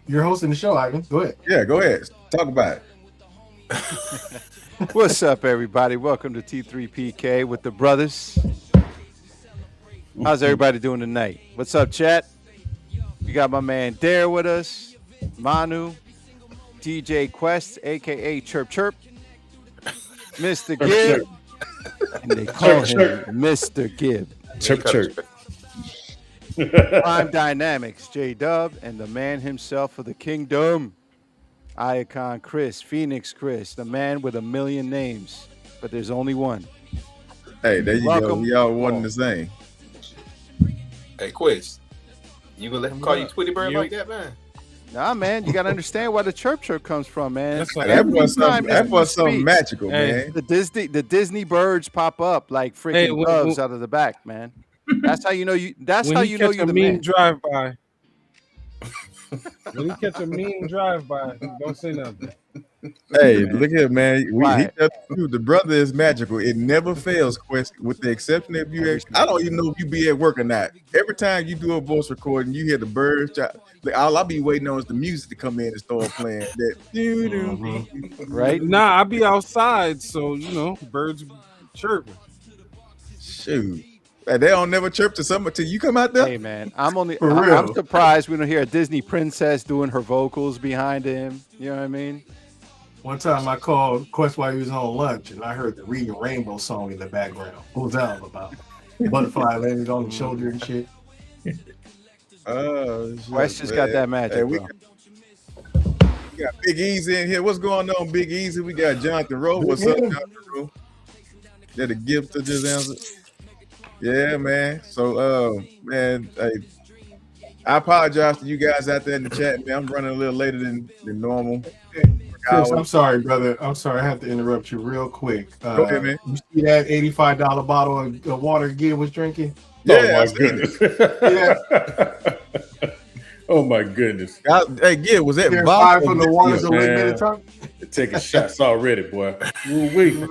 You're hosting the show, Ivan. Go ahead. Yeah, go ahead. Talk about it. What's up, everybody? Welcome to T3PK with the brothers. How's everybody doing tonight? What's up, chat? We got my man Dare with us, Manu, DJ Quest, aka Chirp Chirp, Mr. Gibb, and they call him Mr. Gibb. Chirp chirp. Prime Dynamics, J Dub, and the man himself for the kingdom, Iacon Chris, Phoenix Chris, the man with a million names, but there's only one. Hey, there you go. Welcome. We all one and the same. Hey, Quiz. You gonna let him call you Tweety Bird like that, man? Nah, man, you gotta understand where the chirp chirp comes from, man. That's like That Every was time something, that this was dude something speaks, magical, Hey. man. the Disney birds pop up like freaking Hey, doves out of the back, man. That's how you know you. That's when how he you know catch you're a the mean man. drive by. When he catch a mean drive by, don't say nothing. Hey, look here, man. He Right. tells you the brother is magical. It never fails, Quest, with the exception of you. I don't even know if you be at work or not. Every time you do a voice recording, you hear the birds. Like, all I be waiting on is the music to come in and start playing. That Right? Nah, I be outside, so birds chirping. shoot. Like, they don't never chirp to somebody till you come out there. Hey, man, I'm only. For I'm real. surprised we don't hear a Disney princess doing her vocals behind him. You know what I mean? One time I called Quest while he was on lunch, and I heard the Reading Rainbow song in the background. What was that all about? Butterfly landed on his shoulder and shit. Oh, shit, Quest just got man. that magic, Hey, we bro. got Big Easy in here. What's going on, Big Easy? We got Jonathan Rowe. What's up, Yeah. Jonathan Rowe? That a gift to just answer. Yeah, man. So, man, hey, I apologize to you guys out there in the chat, man. I'm running a little later than normal. Chris, I'm sorry, brother. I'm sorry. I have to interrupt you real quick. Go ahead, man. You see that $85 bottle of water Gid was drinking? Yeah, Oh I my seen it. goodness. Oh my goodness. Hey, Gid, was that They're vodka fired or from the whiskey? waters of Lake man. Minnetonka? They're taking shots already, boy. Woo-wee. Man,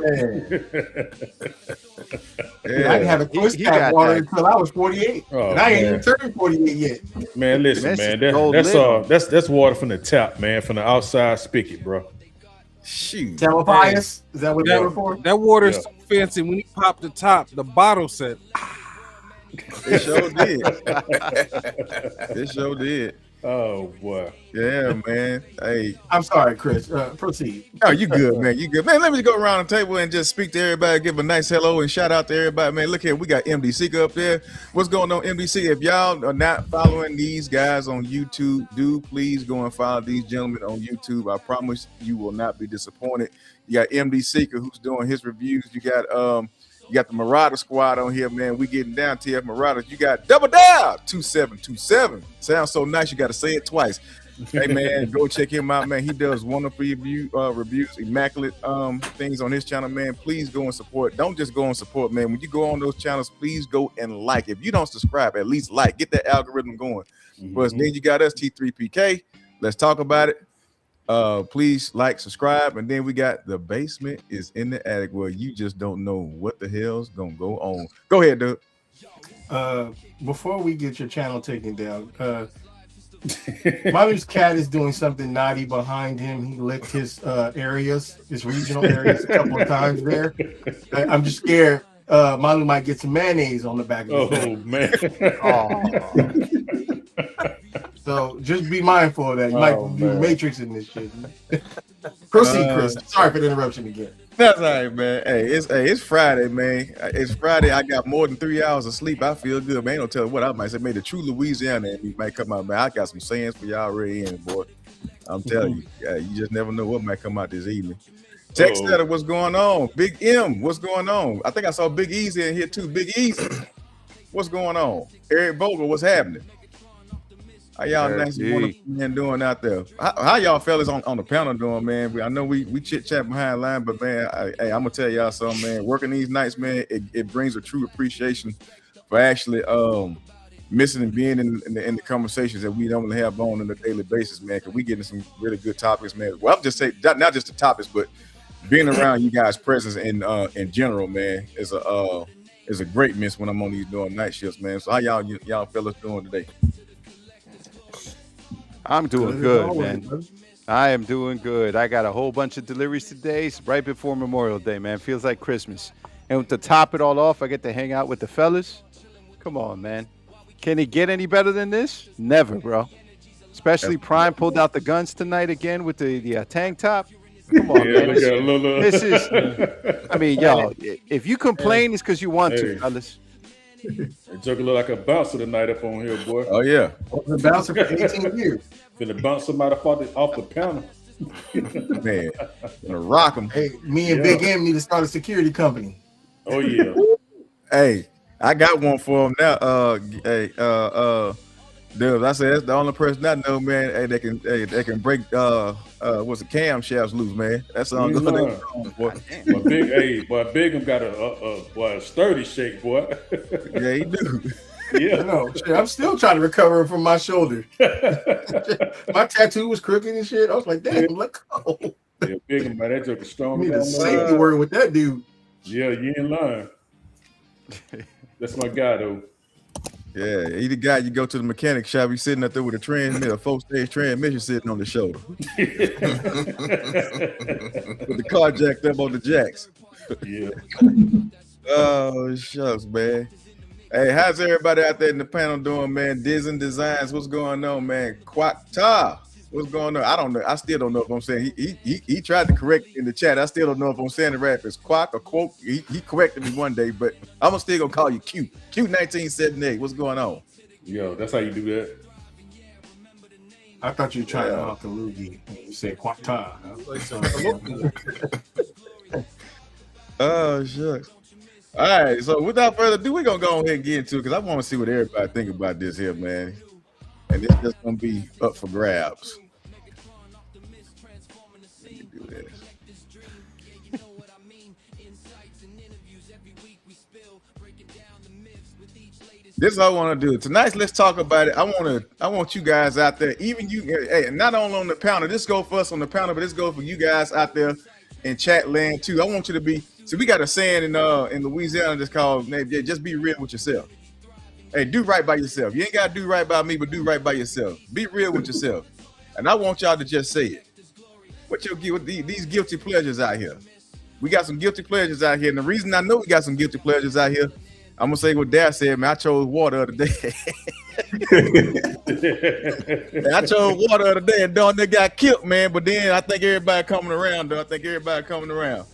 I Yeah. didn't have a twist he cap got water that. until I was 48. Oh, And I ain't even man. turned 48 yet. Man, listen, That's man. gold That's lid. that's water from the tap, man, from the outside spigot, bro. Shoot. Telepias? Is that what they were That, for? that water is Yeah. so fancy. When he popped the top, the bottle said, It sure did. It sure did. "Oh boy." Yeah, man. Hey, I'm sorry, Chris. Proceed. oh, you good, man. You good. Man, let me go around the table and just speak to everybody, give a nice hello and shout out to everybody. Man, look here, we got MD Seeker up there. What's going on, MDC? If y'all are not following these guys on YouTube, do please go and follow these gentlemen on YouTube. I promise you will not be disappointed. You got MD Seeker who's doing his reviews. You got the Marauder Squad on here, man. We getting down, TF Marauders. You got Double Down 2727. Sounds so nice. You got to say it twice. Hey man, go check him out, man. He does wonderful reviews, immaculate things on his channel, man. Please go and support. Don't just go and support, man. When you go on those channels, please go and like. If you don't subscribe, at least like. Get that algorithm going. But then you got us, T3PK. Let's talk about it. Please like, subscribe, and then we got The Basement is in the Attic, where you just don't know what the hell's gonna go on. Go ahead, dude. Before we get your channel taken down, Mother's cat is doing something naughty behind him. He licked his his regional areas a couple of times there. I'm just scared Manu might get some mayonnaise on the back of his Oh man. So just be mindful of that. You might do man. Matrix in this shit. Proceed, Chris. Sorry for the interruption again. That's all right, man. It's Friday, man. It's Friday. I got more than 3 hours of sleep. I feel good, man. Ain't no telling what I might say. Maybe the true Louisiana and me might come out, man. I got some sayings for y'all already in, boy. I'm telling you, you just never know what might come out this evening. Text letter, what's going on? Big M, what's going on? I think I saw Big Easy in here too. Big Easy, what's going on? Eric Vogel, what's happening? How y'all Eric nice G. wonderful men doing out there? How y'all fellas on the panel doing, man? I know we chit chat behind line, but man, I'm gonna tell y'all something, man. Working these nights, man, it brings a true appreciation for actually missing and being in the conversations that we don't have on a daily basis, man. Because we getting some really good topics, man. Well, I'm just saying not just the topics, but being around you guys' presence in general, man, is a great miss when I'm on these doing night shifts, man. So how y'all fellas doing today? I'm doing as good, always, man. brother. I am doing good. I got a whole bunch of deliveries today, right before Memorial Day, man. Feels like Christmas. And to top it all off, I get to hang out with the fellas. Come on, man. Can it get any better than this? Never, bro. Especially Prime pulled out the guns tonight again with the tank top. Come on, Yeah, man. look at a little. This is, I mean, yo, if you complain, it's because you want Hey. to, fellas. Joker look like a bouncer tonight up on here, boy. Oh yeah, Been bouncing for 18 years. Finna bounce somebody off the counter. man, gonna rock them. Hey, me and Yeah. Big M need to start a security company. Oh yeah. Hey, I got one for him now. Dude, I said that's the only person I know, man. Hey, they can break what's the camshafts loose, man. That's all You good. know. Boy. But Big him got a sturdy shape, boy. Yeah, he do. Yeah. No, shit, I'm still trying to recover from my shoulder. My tattoo was crooked and shit. I was like, damn, let go. Yeah, Big him, man. That Joker I strong. need a safety word with that dude. Yeah, you ain't lying. That's my guy though. Yeah, he the guy you go to the mechanic shop. He's sitting up there with a transmission, a 4-stage transmission sitting on the shoulder with the car jacked up on the jacks. Yeah. Oh shucks, man. Hey, how's everybody out there in the panel doing, man? Dizen Designs, what's going on, man? Quackta, what's going on? I don't know. I still don't know if I'm saying he tried to correct in the chat. I still don't know if I'm saying it right. If it's Quack or Quote. He corrected me one day, but I'm still gonna call you Q. Q1978. What's going on? Yo, that's how you do that. I thought you were trying to out the loogie when you said Quackta. Oh shucks. All right, so without further ado, we're gonna go ahead and get into it because I want to see what everybody think about this here, man. And it's just gonna be up for grabs. Let me do this. This is what I want to do tonight. Let's talk about it. I want you guys out there, even you. Hey, not only on the panel. This go for us on the panel, but this go for you guys out there in chat land too. I want you to be. See, we got a saying in Louisiana that's called just be real with yourself. Hey, do right by yourself. You ain't gotta do right by me, but do right by yourself. Be real with yourself. And I want y'all to just say it. What these guilty pleasures out here? We got some guilty pleasures out here. And the reason I know we got some guilty pleasures out here, I'm gonna say what Dad said, man. I chose water the other day. I chose water the other day and Don they got killed, man. But then I think everybody coming around, though.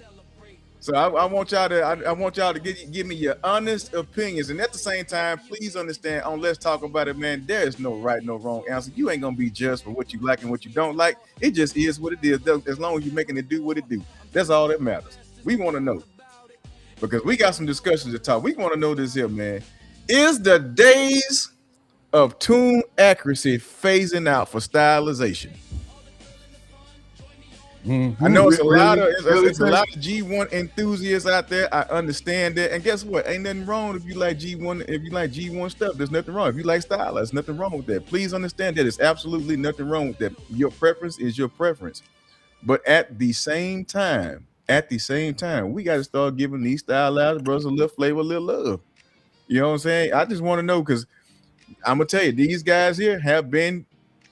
So I want y'all to give me your honest opinions, and at the same time, please understand. On Let's Talk About It, man. There is no right, no wrong answer. You ain't gonna be judged for what you like and what you don't like. It just is what it is. As long as you're making it do what it do, that's all that matters. We want to know because we got some discussions to talk. We want to know this here, man. Is the days of tune accuracy phasing out for stylization? I know it's a lot of G1 enthusiasts out there. I understand that, and guess what? Ain't nothing wrong if you like G1. If you like G1 stuff, there's nothing wrong. If you like style, there's nothing wrong with that. Please understand that it's absolutely nothing wrong with that. Your preference is your preference, but at the same time, we got to start giving these stylized brothers a little flavor, a little love. You know what I'm saying? I just want to know because I'm gonna tell you, these guys here have been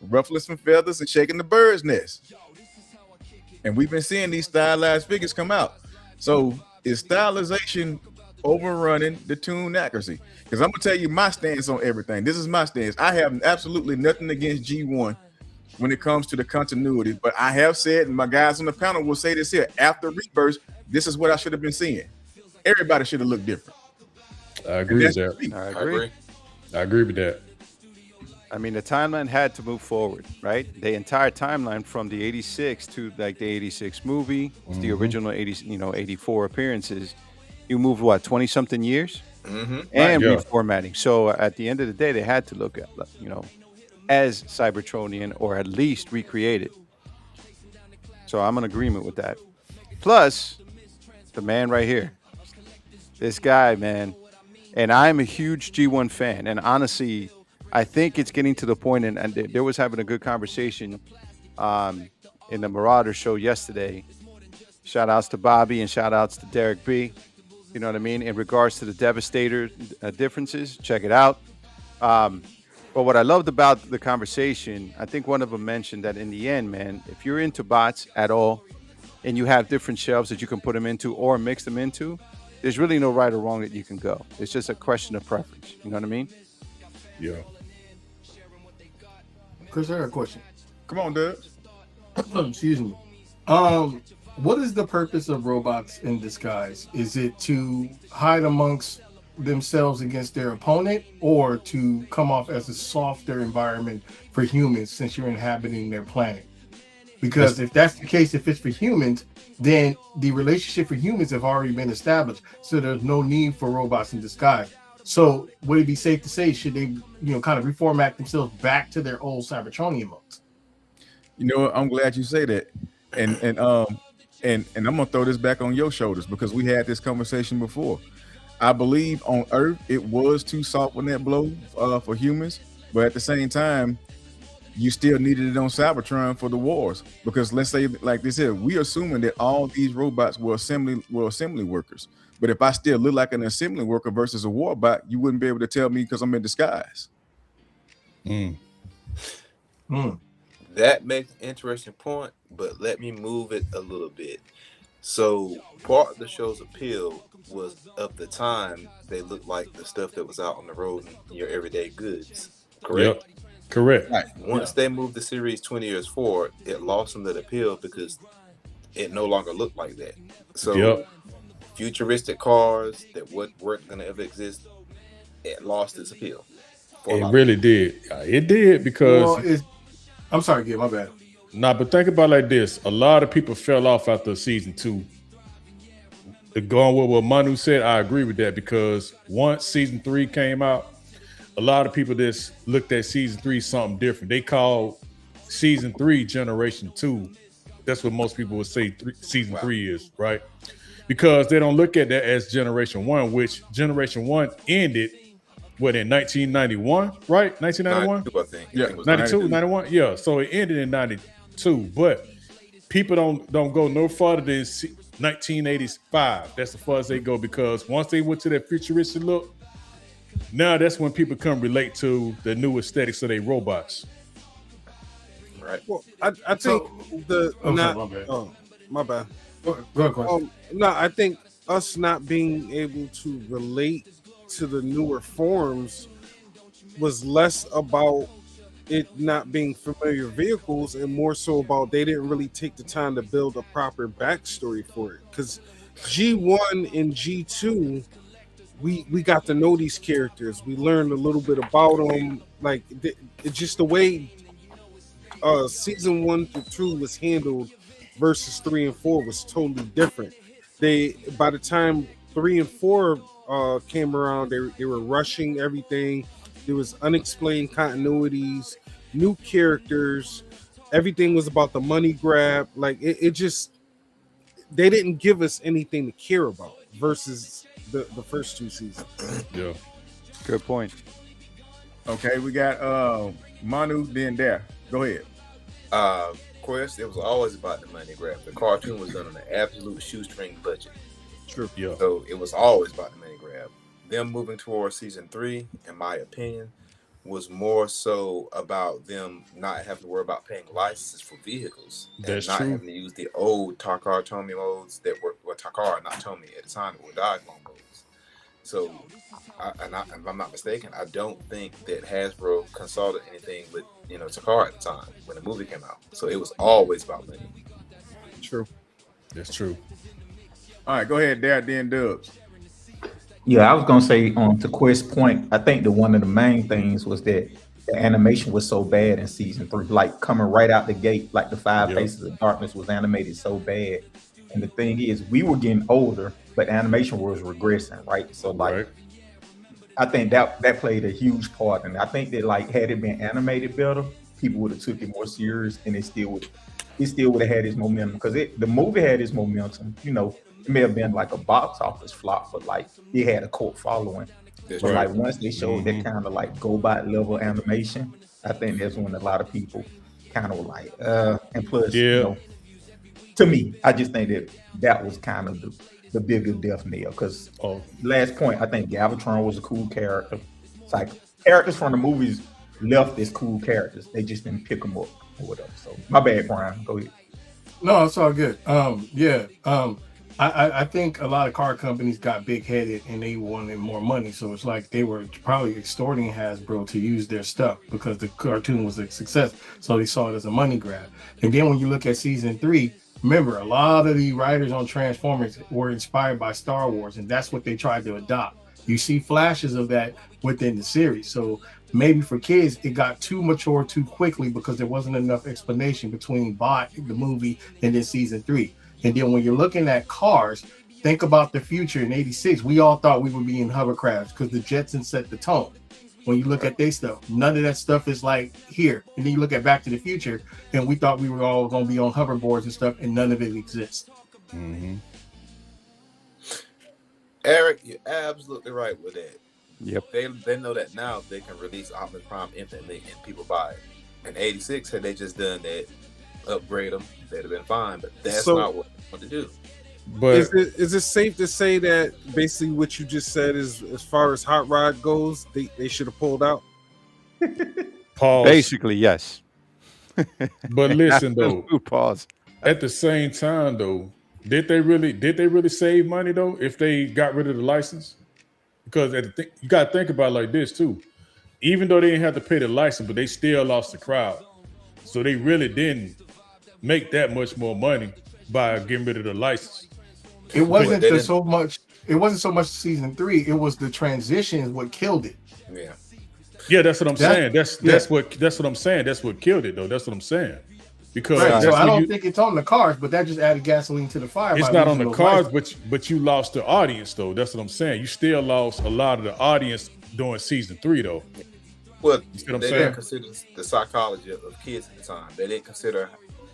ruffling some feathers and shaking the bird's nest. And we've been seeing these stylized figures come out. So is stylization overrunning the tune accuracy? Because I'm gonna tell you my stance on everything. This is my stance. I have absolutely nothing against G1 when it comes to the continuity, but I have said, and my guys on the panel will say this here: after Rebirth, this is what I should have been seeing. Everybody should have looked different. I agree with that. I agree. I agree with that. I mean, the timeline had to move forward, right? The entire timeline from the 86 to like the 86 movie, the original 84 appearances, you moved what, 20 something years? And reformatting. So at the end of the day, they had to look at, as Cybertronian or at least recreate it. So I'm in agreement with that. Plus, the man right here, this guy, man, and I'm a huge G1 fan. And honestly, I think it's getting to the point, and there was having a good conversation in the Marauder show yesterday. Shout outs to Bobby and shout outs to Derek B. You know what I mean? In regards to the Devastator differences, check it out. But what I loved about the conversation, I think one of them mentioned that in the end, man, if you're into bots at all and you have different shelves that you can put them into or mix them into, there's really no right or wrong that you can go. It's just a question of preference. You know what I mean? Yeah. Chris, I got a question. Come on, Doug. Excuse me. What is the purpose of robots in disguise? Is it to hide amongst themselves against their opponent, or to come off as a softer environment for humans since you're inhabiting their planet? Because if that's the case, if it's for humans, then the relationship for humans have already been established, so there's no need for robots in disguise. So would it be safe to say, should they, kind of reformat themselves back to their old Cybertronian modes? You know what? I'm glad you say that. And I'm gonna throw this back on your shoulders because we had this conversation before. I believe on Earth it was too soft on that blow for humans, but at the same time, you still needed it on Cybertron for the wars. Because let's say, like this here, we assuming that all these robots were assembly workers. But if I still look like an assembly worker versus a war bot, you wouldn't be able to tell me because I'm in disguise. That makes an interesting point, but let me move it a little bit. So part of the show's appeal was of the time they looked like the stuff that was out on the road in your everyday goods. Correct? Yep. Correct. Right. Once they moved the series 20 years forward, it lost some of that appeal because it no longer looked like that. So futuristic cars that weren't going to ever exist, it lost its appeal. It really did. It did because... Well, I'm sorry, Gil, my bad. Nah, but think about it like this. A lot of people fell off after season 2. Going with what Manu said, I agree with that because once season 3 came out, a lot of people just looked at season 3 something different. They called season 3 generation 2. That's what most people would say season 3 is, right? Because they don't look at that as generation 1, which generation 1 ended in 1991, right? 1991? 92, I think. Yeah, I think it was 92, 91? Yeah, so it ended in 92, but people don't go no farther than 1985. That's the farthest they go because once they went to that futuristic look, now that's when people come relate to the new aesthetics of their robots. Right. Well, I think my bad. Go ahead, Quinn. No, I think us not being able to relate to the newer forms was less about it not being familiar vehicles and more so about they didn't really take the time to build a proper backstory for it. Because G1 and G2, we got to know these characters. We learned a little bit about them. Like it's just the way season 1 through 2 was handled versus 3 and 4 was totally different. By the time 3 and 4 came around, they were rushing everything. There was unexplained continuities, new characters. Everything was about the money grab. Like it just, they didn't give us anything to care about versus the first 2 seasons. Yeah. Good point. Okay, we got Manu, then Dare. Go ahead. Quest, it was always about the money grab. The cartoon was done on an absolute shoestring budget. True. Yeah. So it was always about the money grab. Them moving towards season 3, in my opinion, was more so about them not having to worry about paying licenses for vehicles. That's and not true. having to use the old Takara Tomy modes that were Takara, not Tomy at the time, that were Diagon modes. So, if I'm not mistaken, I don't think that Hasbro consulted anything with Takara at the time when the movie came out. So it was always about money. True. That's true. All right, go ahead, Dare, then Dubs. Yeah, I was gonna say to Quest's point, I think that one of the main things was that the animation was so bad in season 3, like coming right out the gate, like the Five Faces of Darkness was animated so bad. And the thing is, we were getting older, but animation was regressing, right? So like, I think that played a huge part, and I think that like had it been animated better, people would have took it more serious, and it still would have had its momentum because the movie had its momentum. It may have been like a box office flop, but like it had a cult following. That's But right. like once they showed that kind of like GoBot level animation, I think that's when a lot of people kind of were like, and plus, to me, I just think that was kind of the bigger death nail. Because last point, I think Galvatron was a cool character. It's like characters from the movies left as cool characters. They just didn't pick them up or whatever. So my bad, Brian. Go ahead. No, it's all good. Yeah. I think a lot of car companies got big headed and they wanted more money. So it's like they were probably extorting Hasbro to use their stuff because the cartoon was a success. So they saw it as a money grab. And then when you look at season 3, remember a lot of the writers on Transformers were inspired by Star Wars, and that's what they tried to adopt. You see flashes of that within the series. So maybe for kids, it got too mature too quickly because there wasn't enough explanation between Bot, the movie, and then season 3. And then when you're looking at cars, think about the future in '86. We all thought we would be in hovercrafts because the Jetsons set the tone. When you look at their stuff, none of that stuff is like here. And then you look at Back to the Future, and we thought we were all going to be on hoverboards and stuff, and none of it exists. Mm-hmm. Eric, you're absolutely right with that. Yep. They know that now they can release Optimus Prime infinitely and people buy it. In '86, had they just done that, upgrade them, they'd have been fine. But that's not what they want to do. But is it safe to say that basically what you just said is, as far as Hot Rod goes, they should have pulled out? pause. Basically, yes. But listen though, Pause. at the same time though, did they really save money though if they got rid of the license? Because you got to think about it like this too. Even though they didn't have to pay the license, but they still lost the crowd. So they really didn't make that much more money by getting rid of the license. It wasn't so much. It wasn't so much season 3. It was the transition is what killed it. Yeah. Yeah, that's what I'm saying. That's what I'm saying. That's what killed it though. That's what I'm saying. Because Right. So I don't think it's on the cars, but that just added gasoline to the fire. it's by not on losing the those cards, licenses. but you lost the audience though. That's what I'm saying. You still lost a lot of the audience during season 3 though. Well, You see what I'm they saying? didn't consider the psychology of kids at the time. They didn't consider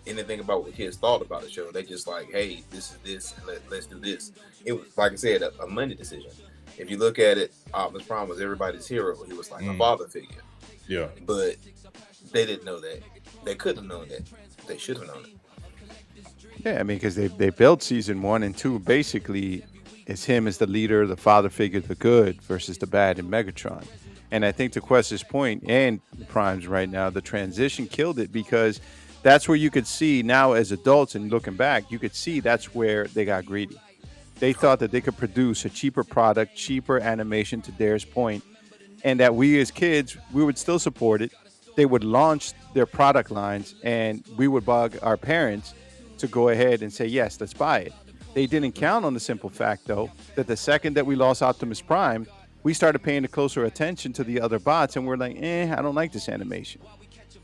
anything about what kids thought about the show. They just like, hey, this is this, and let's do this. It was, like I said, a money decision. If you look at it, Optimus Prime was everybody's hero. He was like a father figure. Yeah. But they didn't know that. They couldn't have known that. They should have known it. Yeah, I mean, because they built season 1 and 2 basically as him as the leader, the father figure, the good versus the bad in Megatron. And I think to Quest's point and Prime's right now, the transition killed it because that's where you could see now as adults and looking back, you could see that's where they got greedy. They thought that they could produce a cheaper product, cheaper animation to Dare's point, and that we as kids, we would still support it. They would launch their product lines and we would bug our parents to go ahead and say, yes, let's buy it. They didn't count on the simple fact, though, that the second that we lost Optimus Prime, we started paying closer attention to the other bots and we're like, I don't like this animation.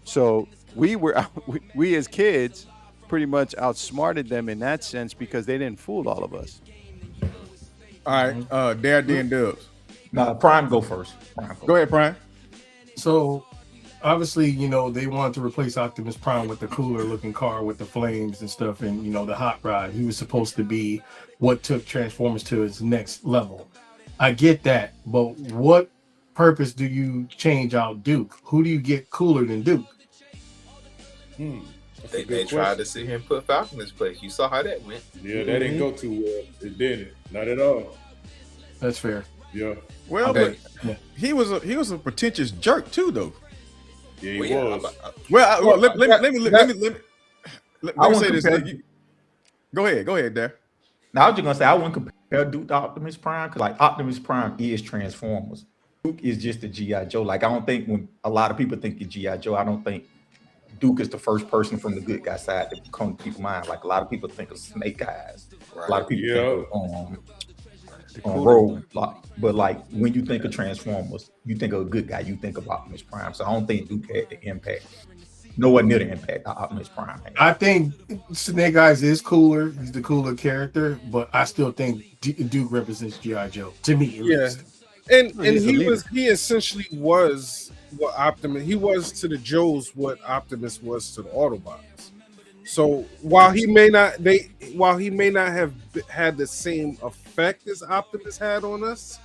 So we as kids pretty much outsmarted them in that sense because they didn't fool all of us. All right, Dare and Dubs. Nah, Prime go first. Go ahead, Prime. So obviously, they wanted to replace Optimus Prime with the cooler looking car with the flames and stuff and, the hot rod. He was supposed to be what took Transformers to its next level. I get that, but what purpose do you change out Duke? Who do you get cooler than Duke? They tried to see him put Falcon in his place. You saw how that went. Yeah, that didn't go too well. It didn't. Not at all. That's fair. Yeah. Well, Okay. but he was a pretentious jerk too, though. Yeah, he Well, yeah, was. Well, let me I say wouldn't this. compare- Go ahead, Dare. Now I was just gonna say I wouldn't compare Duke to Optimus Prime because like Optimus Prime is Transformers. Duke is just a G.I. Joe. Like I don't think when a lot of people think of G.I. Joe, I don't think Duke is the first person from the good guy side that come to people's mind. Like a lot of people think of Snake Eyes. A lot of people think of Rogue. But like when you think of Transformers, you think of a good guy. You think of Optimus Prime. So I don't think Duke had the impact. Nowhere near the impact that Optimus Prime had. I think Snake Eyes is cooler. He's the cooler character, but I still think Duke represents G.I. Joe to me. At least. And He's the leader. he essentially was what Optimus he was to the Joes what Optimus was to the Autobots. So while he may not have had the same effect as Optimus had on us,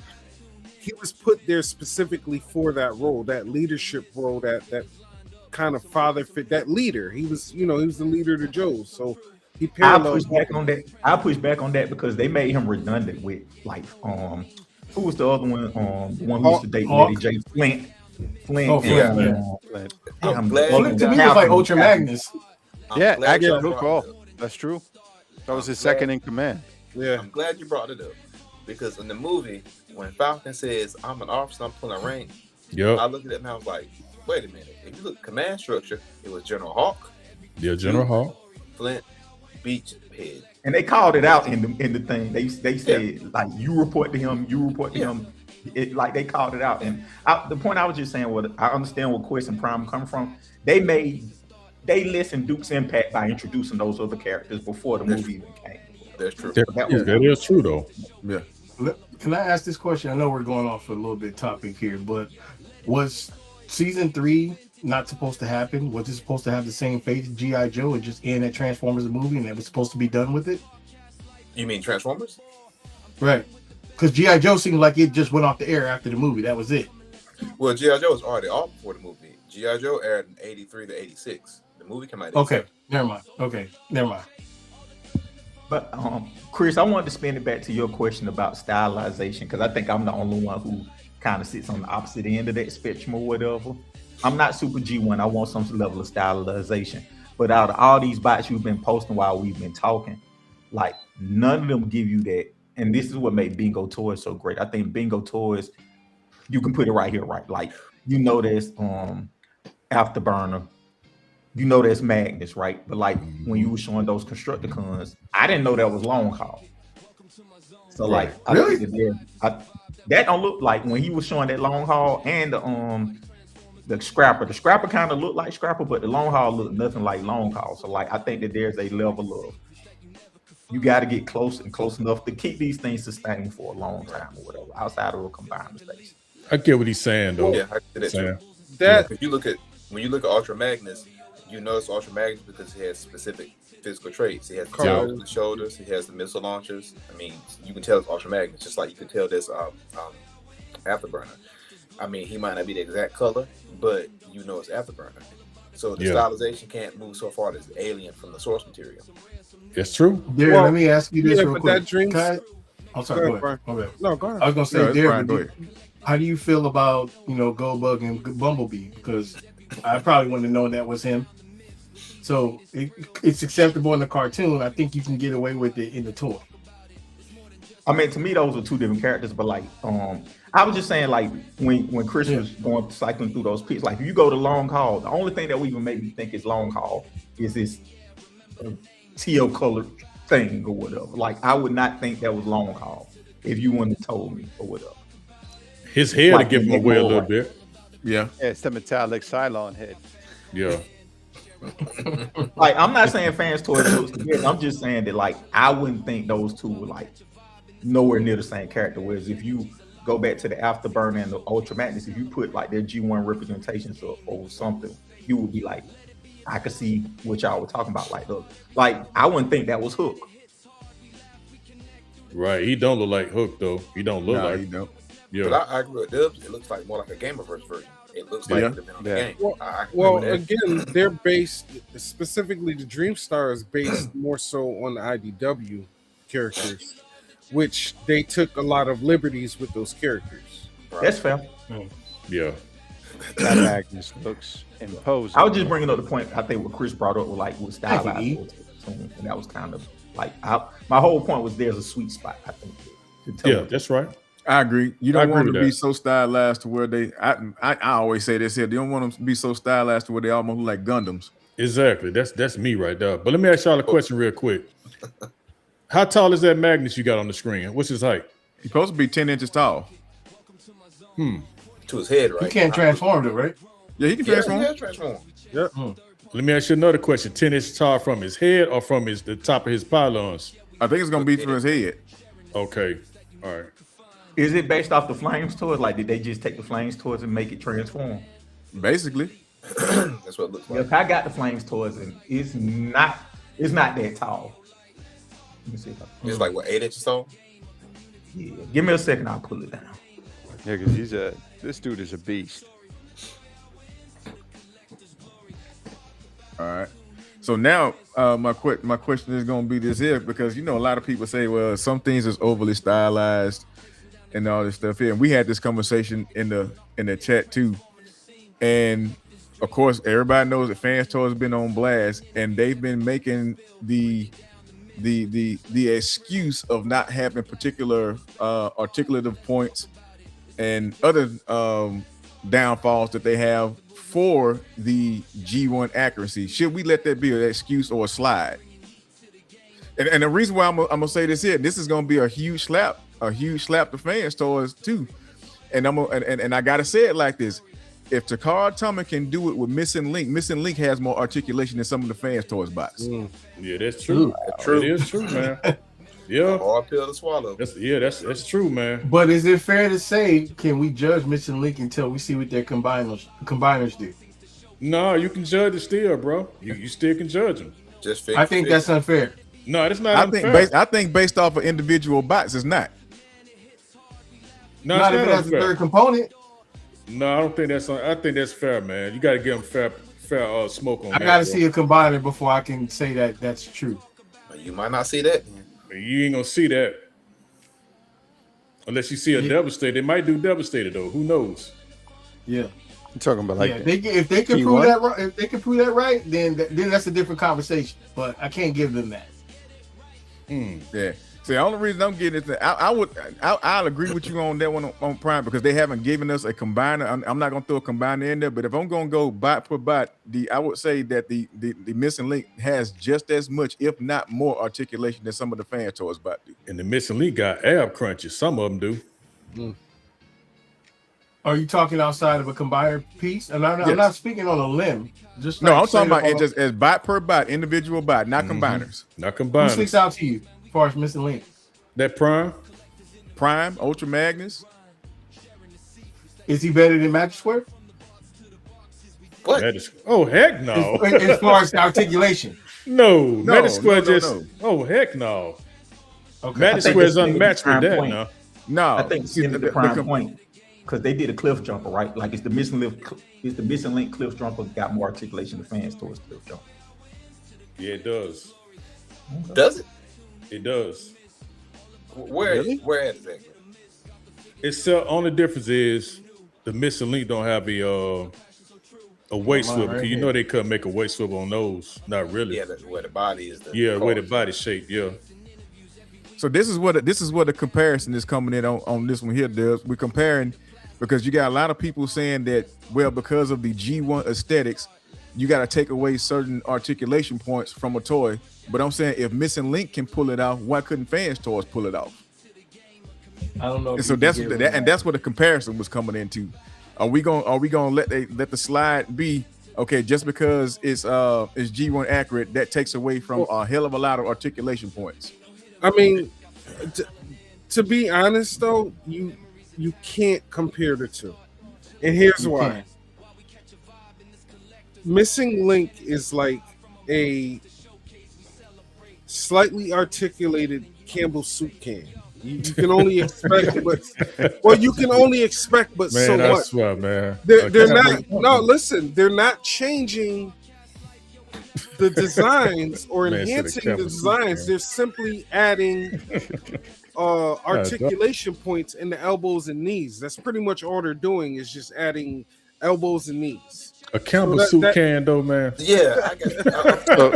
he was put there specifically for that role, that leadership role, that kind of father fit, that leader. He was the leader of the Joes. So he I parallels push back on that. I push back on that because they made him redundant with like who was the other one? The one who used to date Hawk. Lady J. Flint. Flint. Oh, and, Flint. Flint. I'm glad Flint you to me got- was like Captain. Ultra Magnus. I'm Yeah, glad actually, y'all good brought call. it up. That's true. That was his I'm glad- second in command. Yeah. I'm glad you brought it up because in the movie, when Falcon says, "I'm an officer, I'm pulling rank," I Yep. looked at it and I was like, "Wait a minute! If you look at command structure, it was General Hawk, Yeah, General Hall. Flint, Beachhead." And they called it out in the thing. They said like you report to him, you report to him. It like they called it out. And the point I was just saying, what I understand where Quest and Prime come from. They listened Duke's impact by introducing those other characters before the movie even came. That's true. That is true though. Yeah. Can I ask this question? I know we're going off a little bit topic here, but was season 3 not supposed to happen? Was it supposed to have the same fate as G.I. Joe and just end at Transformers the movie and it was supposed to be done with it? You mean Transformers? Right. Because G.I. Joe seemed like it just went off the air after the movie. That was it. Well, G.I. Joe was already off before the movie. G.I. Joe aired in 83 to 86. The movie came out in Okay. 87. Never mind. But Chris, I wanted to spin it back to your question about stylization because I think I'm the only one who kind of sits on the opposite end of that spectrum or whatever. I'm not super G1. I want some level of stylization. But out of all these bots you've been posting while we've been talking, like none of them give you that. And this is what made Bingo Toys so great. I think Bingo Toys, you can put it right here, right? Like you know there's Afterburner. You know that's Magnus, right? But like when you were showing those Constructicons, I didn't know that was Long Haul. So like, Really? I think that don't look like when he was showing that Long Haul and the Scrapper. The Scrapper kind of looked like Scrapper, but the Long Haul looked nothing like Long Haul. So like, I think that there's a level of you got to get close and close enough to keep these things sustained for a long time or whatever outside of a combined station. I get what he's saying though. Yeah, I did that too. Saying. That When you look at Ultra Magnus, you notice Ultra Magnus because he has specific physical traits. He has the tail on the shoulders. He has the missile launchers. I mean, you can tell it's Ultra Magnus, just like you can tell this Afterburner. I mean, he might not be the exact color, but you know it's Afterburner. So the stylization can't move so far as alien from the source material. That's true. Darren, Well, let me ask you this yeah, real but quick. that dreams- I'm sorry, Go ahead, go ahead. no, go ahead. I was gonna say, No, it's Darren, fine, go ahead. how do you feel about Goldbug and Bumblebee? Because I probably wouldn't have known that was him. So it's acceptable in the cartoon. I think you can get away with it in the toy. I mean, to me, those are two different characters. But like, I was just saying, like, when Chris was going cycling through those pits, like, if you go to Long Haul, the only thing that would even make me think is Long Haul is this teal colored thing or whatever. Like, I would not think that was Long Haul if you wouldn't have told me or whatever. His head Like to give him Nick away a Moore. little bit. Yeah. Yeah, it's the metallic Cylon head. Yeah. Like, I'm not saying fans towards those together. I'm just saying that, like, I wouldn't think those two were like nowhere near the same character. Whereas if you go back to the Afterburner and the Ultra Magnus, if you put like their G1 representations or something, you would be like, I could see what y'all were talking about. Like I wouldn't think that was Hook. Right. He don't look like Hook though. He don't look Nah, like. you don't. Yeah. But I agree with Dubs. It looks like more like a Gamerverse version. It looks like Yeah. it would have been on the Yeah. game. Well, I agree Well, with that. again, they're based specifically the Dreamstar is based more so on the IDW characters, which they took a lot of liberties with those characters. Right. That's fair. Yeah. That Magnus looks imposing. I was just bringing up the point. I think what Chris brought up was like with Thank you, stylized, and that was kind of like my whole point was there's a sweet spot. I think. To tell Yeah, it. that's right. I agree. You I don't agree want with to be that. so stylized to where they. I always say this here. They don't want them to be so stylized to where they almost look like Gundams. Exactly. That's me right there. But let me ask y'all a question real quick. How tall is that Magnus you got on the screen? What's his height? He's supposed to be 10 inches tall. To his head, right? You can't transform it, right? Yeah, he can Yeah, transform. he has transform. Let me ask you another question. 10 inches tall from his head or from the top of his pylons? I think it's gonna be from his head. Okay. All right. Is it based off the Flames toys? Like, did they just take the Flames toys and make it transform? Basically, That's what it looks like. If I got the Flames toys and it's not that tall. Let me see if I It's like what, 8 inches tall? yeah. Give me a second, I'll pull it down. Yeah, because this dude is a beast. all right. So now, my question is gonna be this here because a lot of people say, well, some things is overly stylized and all this stuff here. And we had this conversation in the chat too. And of course, everybody knows that Fans Toys has been on blast, and they've been making the excuse of not having particular articulative points and other downfalls that they have for the G1 accuracy. Should we let that be an excuse or a slide? And the reason why I'm gonna say this here, this is gonna be a huge slap to Fans Toys too. And and I gotta say it like this: if Takara Tomy can do it with Missing Link has more articulation than some of the Fans Toys bots. Yeah, that's true. True. It is true, man. Yeah, Hard pill to swallow. that's true, man. But is it fair to say, can we judge Missing Link until we see what their combiners do? No, you can judge it still, bro. You still can judge them. Just I think that's unfair. No, it's not I unfair. think based off of individual bots, it's not. No, Not it's if it not has a unfair. third component. No, I don't think that's. I think that's fair, man. You got to give them fair smoke on I that. gotta bro. see a combiner before I can say that that's true. You might not see that. You ain't gonna see that unless you see a Devastator. They might do Devastator though. Who knows? Yeah. You talking about like Yeah, if they can P1? prove that right, if they can prove that right, then that's a different conversation. But I can't give them that. Yeah. See, the only reason I'm getting it, I'll agree with you on that one on Prime because they haven't given us a combiner. I'm not gonna throw a combiner in there, but if I'm gonna go bot per bot, I would say that the Missing Link has just as much, if not more, articulation than some of the Fan Toys bot do. And the Missing Link got ab crunches. Some of them do. Are you talking outside of a combiner piece? And I'm not speaking on a limb. Just No, like I'm talking about straight it up just as bot per bot, individual bot, not combiners. Not who combined. sticks out to you as far as Missing Link? That Prime. Prime, Ultra Magnus. Is he better than Magic Square? What? That is, oh heck no. As far as the articulation. No, Magic Square no. just. Oh heck no. Okay. Magic think Square is it's the unmatched with prime that point. now. No, I think see, it's the prime point because they did a cliff jumper, right? Like it's the Missing Link cliff jumper got more articulation than Fans Toys cliff jumper. Yeah, it does. Does it? It does. Where at exactly? It's only difference is the Missing Link don't have a waist swivel. right You here. know they couldn't make a waist swivel on those. Not really. Yeah, where the body is. Yeah, where the body shape. Yeah. So this is what the comparison is coming in on this one here, Dubs. We're comparing because you got a lot of people saying that, well, because of the G1 aesthetics, you got to take away certain articulation points from a toy. But I'm saying if Missing Link can pull it off, why couldn't Fans Toys pull it off? I don't know. And so that's what the comparison was coming into. Are we gonna let the slide be okay just because it's G1 accurate? That takes away from a hell of a lot of articulation points. I mean, to be honest though, you can't compare the two, and here's why. Missing Link is like a slightly articulated Campbell soup can. You can only expect, but you can only expect, but Man, so I what? swear, man. They're not. No, listen, they're not changing the designs or Man, enhancing shoulda the kept it simple, designs. man. They're simply adding articulation points in the elbows and knees. That's pretty much all they're doing is just adding elbows and knees. A Campbell So soup can though, man. Yeah, I guess.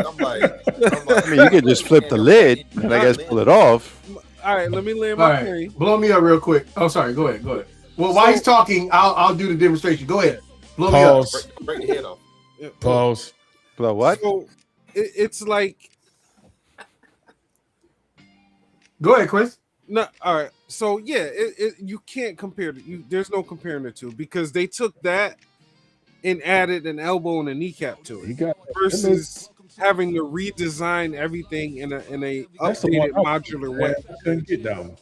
I'm like, I mean, you could just flip the lid and I guess pull it off. All right, let me land All my right, plane. blow me up real quick. Oh, sorry. Go ahead. Well, while he's talking, I'll do the demonstration. Go ahead. Blow me up. Pause. break the head off. Pause. Blow what? So it's like Go ahead, Chris. no. All right. So yeah, you can't compare. There's no comparing the two because they took that and added an elbow and a kneecap to He it got versus having to redesign everything in a That's the updated one I- modular way. I couldn't get that one.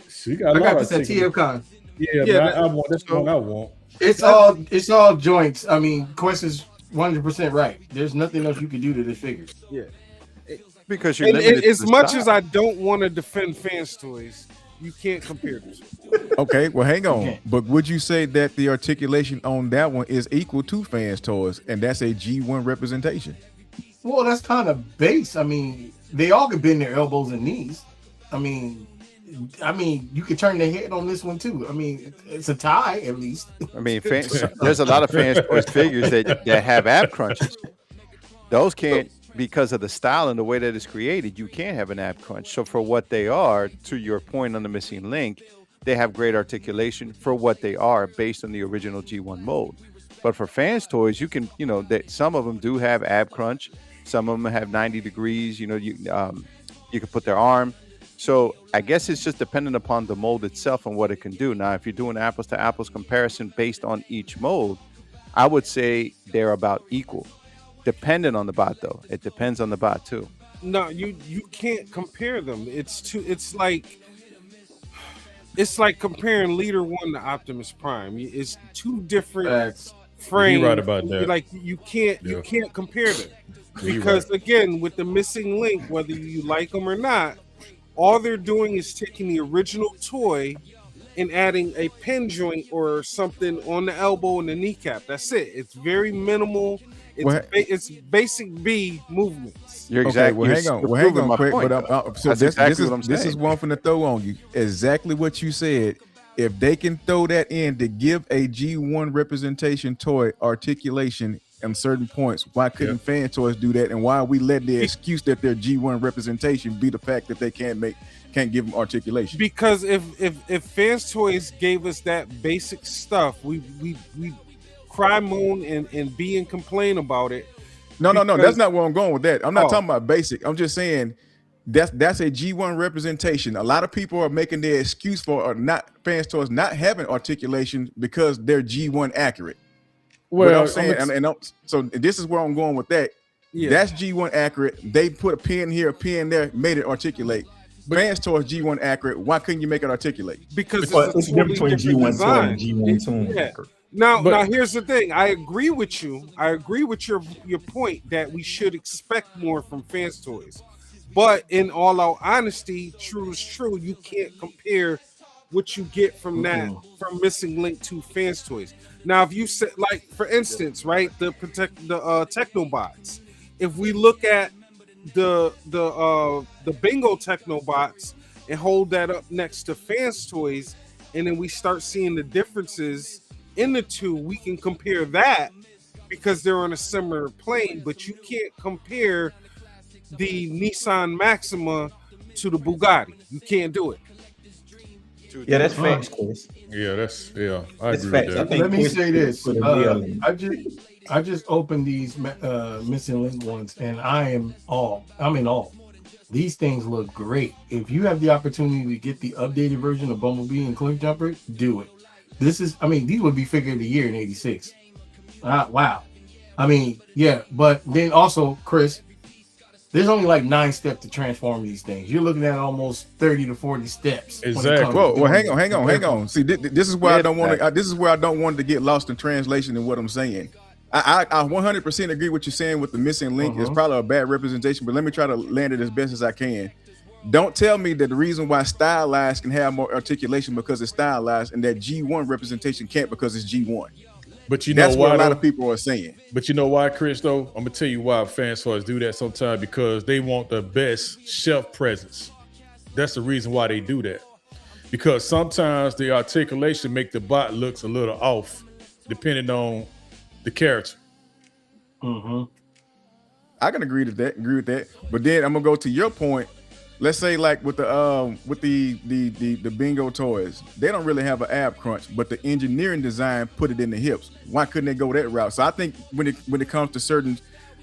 So you got a I lot got of this at articulation. TFCon. Yeah, Yeah, man, I want that's the one I want. It's all joints. I mean, Quest is 100% right. There's nothing else you can do to this figure. Because you're And limited to as the much style. as I don't want to defend Fans Toys, you can't compare this. Okay, well, hang on. Okay. But would you say that the articulation on that one is equal to Fans Toys, and that's a G1 representation? Well, that's kind of base. I mean, they all could bend their elbows and knees. I mean, I mean, you could turn the head on this one too. I mean, it's a tie at least. I mean, there's a lot of Fans Toys figures that have ab crunches. Those can't, because of the style and the way that it's created, you can't have an ab crunch. So for what they are, to your point on the missing link, they have great articulation for what they are based on the original G1 mold. But for Fans Toys, you can, that some of them do have ab crunch. Some of them have 90 degrees. You can put their arm. So I guess it's just dependent upon the mold itself and what it can do. Now, if you're doing apples to apples comparison based on each mold, I would say they're about equal. Dependent on the bot, though. It depends on the bot too. No, you can't compare them. It's like comparing Leader 1 to Optimus Prime. It's two different frames. You're right about that. Like you can't compare them. Because again, with the missing link, whether you like them or not, all they're doing is taking the original toy and adding a pin joint or something on the elbow and the kneecap. That's it. It's very minimal. It's basic B movements. You're exactly. Okay, hang on, quick. Point, but so this is one from the throw on you. Exactly what you said. If they can throw that in to give a G1 representation toy articulation on certain points, why couldn't Fan Toys do that? And why we let the excuse that their G1 representation be the fact that they can't give them articulation? Because if Fans Toys gave us that basic stuff, we cry, moan, and be and complain about it. No, that's not where I'm going with that. I'm not talking about basic. I'm just saying that's a G1 representation. A lot of people are making their excuse for Fans Toys not having articulation because they're G1 accurate. Well, I'm saying, so this is where I'm going with that. Yeah. That's G1 accurate. They put a pin here, a pin there, made it articulate. Fans Toys G1 accurate. Why couldn't you make it articulate? Because it's different between G1 toy and G1 tune. Yeah. Now here's the thing. I agree with you. I agree with your point that we should expect more from Fans Toys. But in all our honesty, true is true. You can't compare what you get from that from Missing Link to Fans Toys. Now, if you said, like, for instance, right, the Technobots. If we look at the Bingo Technobots and hold that up next to Fans Toys, and then we start seeing the differences in the two, we can compare that because they're on a similar plane. But you can't compare the Nissan Maxima to the Bugatti. You can't do it. Yeah, that's facts, Chris. I agree with that. Let me say this. I just opened these Missing Link ones, and I'm in awe. These things look great. If you have the opportunity to get the updated version of Bumblebee and Cliff Jumper, do it. These would be figure of the year in '86. Wow. But then also, Chris, there's only like 9 steps to transform these things. You're looking at almost 30 to 40 steps. Exactly. Well, hang on. See, this is where I don't want to. This is where I don't want to get lost in translation in what I'm saying. I 100% agree with you saying with the Missing Link is probably a bad representation, but let me try to land it as best as I can. Don't tell me that the reason why Stylized can have more articulation because it's stylized, and that G1 representation can't because it's G1. But you know that's why, what a lot of people are saying. But you know why, Chris, though? I'm gonna tell you why Fans Toys do that sometimes, because they want the best shelf presence. That's the reason why they do that. Because sometimes the articulation make the bot looks a little off, depending on the character. I can agree with that. But then I'm gonna go to your point. Let's say like with the Bingo toys, they don't really have an ab crunch, but the engineering design put it in the hips. Why couldn't they go that route? So I think when it comes to certain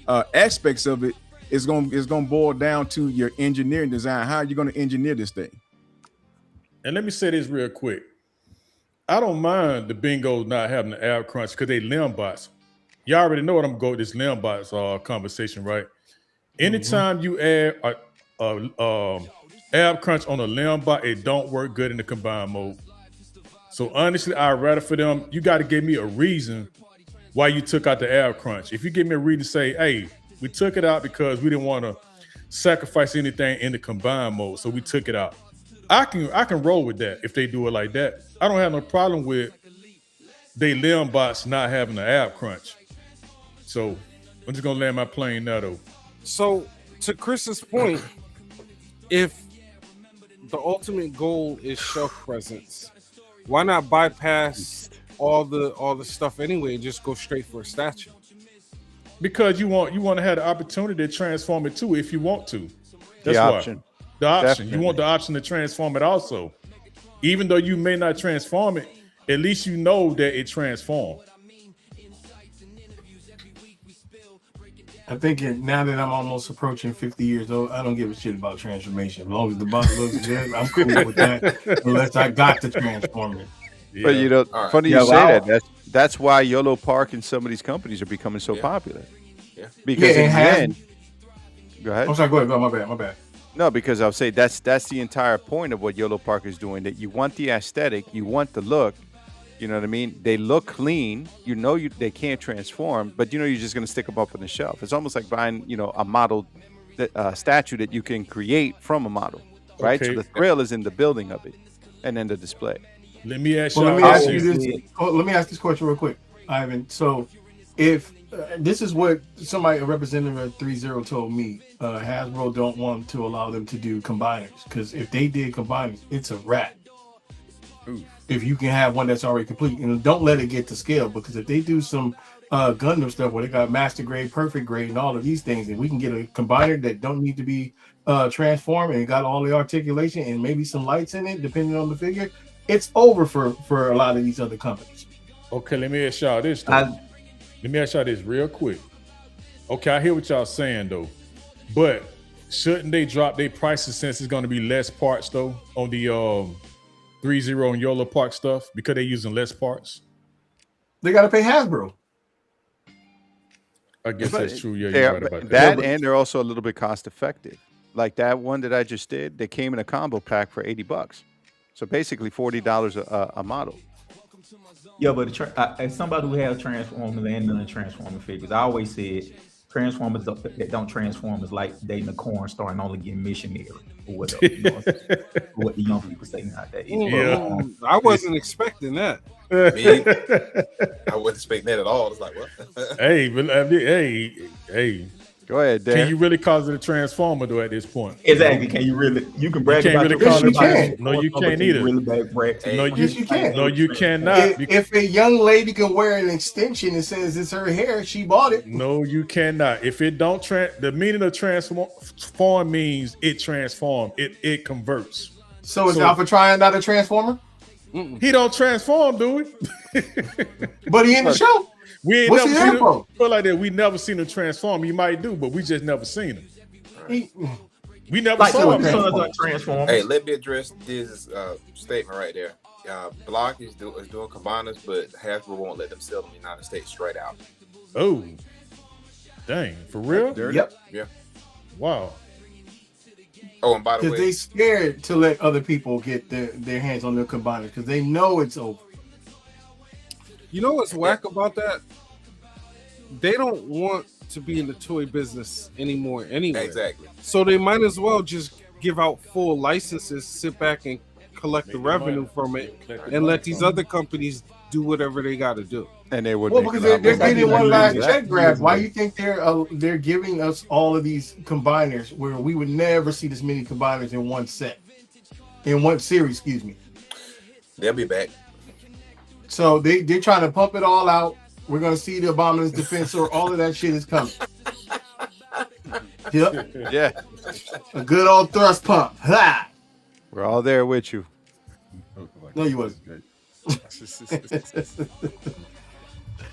aspects of it, it's gonna boil down to your engineering design. How are you gonna engineer this thing? And let me say this real quick. I don't mind the Bingos not having the ab crunch because they limb bots. Y'all already know what I'm going with this limb bots conversation, right? Anytime you add ab crunch on a limb bot, it don't work good in the combined mode. So honestly, I'd rather for them, you got to give me a reason why you took out the ab crunch. If you give me a reason to say, hey, we took it out because we didn't want to sacrifice anything in the combined mode, so we took it out. I can roll with that if they do it like that. I don't have no problem with they limb bots not having the ab crunch. So I'm just gonna land my plane now though. So to Chris's point, if the ultimate goal is shelf presence. Why not bypass all the stuff anyway and just go straight for a statue? Because you want to have the opportunity to transform it too if you want to. The That's option. why. The option. Definitely. You want the option to transform it also. Even though you may not transform it, at least you know that it transformed. I think now that I'm almost approaching 50 years old, I don't give a shit about transformation. As long as the body looks good, I'm cool with that. Unless I got to transform it. Yeah. But you know, All right. funny you Yeah, say well, that. That's why YOLO Park and some of these companies are becoming so Yeah. popular. Yeah. Because Yeah, in it the has- end, go ahead. I'm sorry, go ahead. My bad. No, because I'll say that's the entire point of what YOLO Park is doing. That you want the aesthetic, you want the look. You know what I mean? They look clean. You know they can't transform, but you know you're just gonna stick them up on the shelf. It's almost like buying a model statue that you can create from a model, right? Okay. So the thrill is in the building of it, and then the display. Let me ask Well, y'all. let me ask I you always this. did. Let me ask this question real quick, Ivan. So, if this is what somebody, a representative of 30 told me, Hasbro don't want to allow them to do combiners because if they did combiners, it's a wrap. Oof. If you can have one that's already complete, and don't let it get to scale, because if they do some Gundam stuff where they got master grade, perfect grade, and all of these things, and we can get a combiner that don't need to be transformed and got all the articulation and maybe some lights in it, depending on the figure, it's over for a lot of these other companies. Okay, let me ask y'all this. Though. I- Let me ask y'all this real quick. Okay, I hear what y'all saying though, but shouldn't they drop their prices since it's going to be less parts though on the 30 and YOLO Park stuff because they're using less parts? They got to pay Hasbro. I guess that's true. Yeah, They're- you're right about that. that but- and they're also a little bit cost effective. Like that one that I just did, they came in a combo pack for $80. So basically $40 a model. Yeah, but as somebody who has Transformers and non-Transformer figures, I always said Transformers that don't transform is like dating a corn star and only getting missionary or whatever. You know, what the young people say nowadays. Yeah. I wasn't expecting that. I wasn't expecting that at all. It's like, what? Hey, but hey, Go ahead, Dan. can you really call it a transformer though at this point? Exactly. Can you really? You can brag can't about really your call it Transformers, a- no, you but can't can either. Really brag. Hey, No, Yes, you can. No, you cannot. If a young lady can wear an extension that says it's her hair, she bought it. No, you cannot. If it don't the meaning of transform means it transform. It converts. So is So- Alpha Trion not a transformer? He don't transform, do we? But he in the show. We ain't What's never he seen there him. for? Put it like that. We never seen him transform. He might do, but we just never seen him. He, We never Like saw your him. sons are Transformers. Hey, let me address this statement right there. Block is doing combiners, but Hasbro won't let them sell them in the United States straight out. Oh, dang, for real? yep. Yeah. Wow. Oh, and by the Because way, they scared to let other people get their hands on their combiners because they know it's over. You know what's whack about that? They don't want to be in the toy business anymore anyway. exactly. So they might as well just give out full licenses, sit back and collect the Make the revenue money. from it, and let these other companies do whatever they got to do. And they would Well, make because a lot they're more money. getting one last Yeah. check grab. Why you think they're giving us all of these combiners where we would never see this many combiners in one set, in one series? Excuse me. They'll be back. So they're trying to pump it all out. We're gonna see the Abominus Defensor. All of that shit is coming. Yep, Yeah, a good old thrust pump. Ha! we're all there with you. No, you wasn't.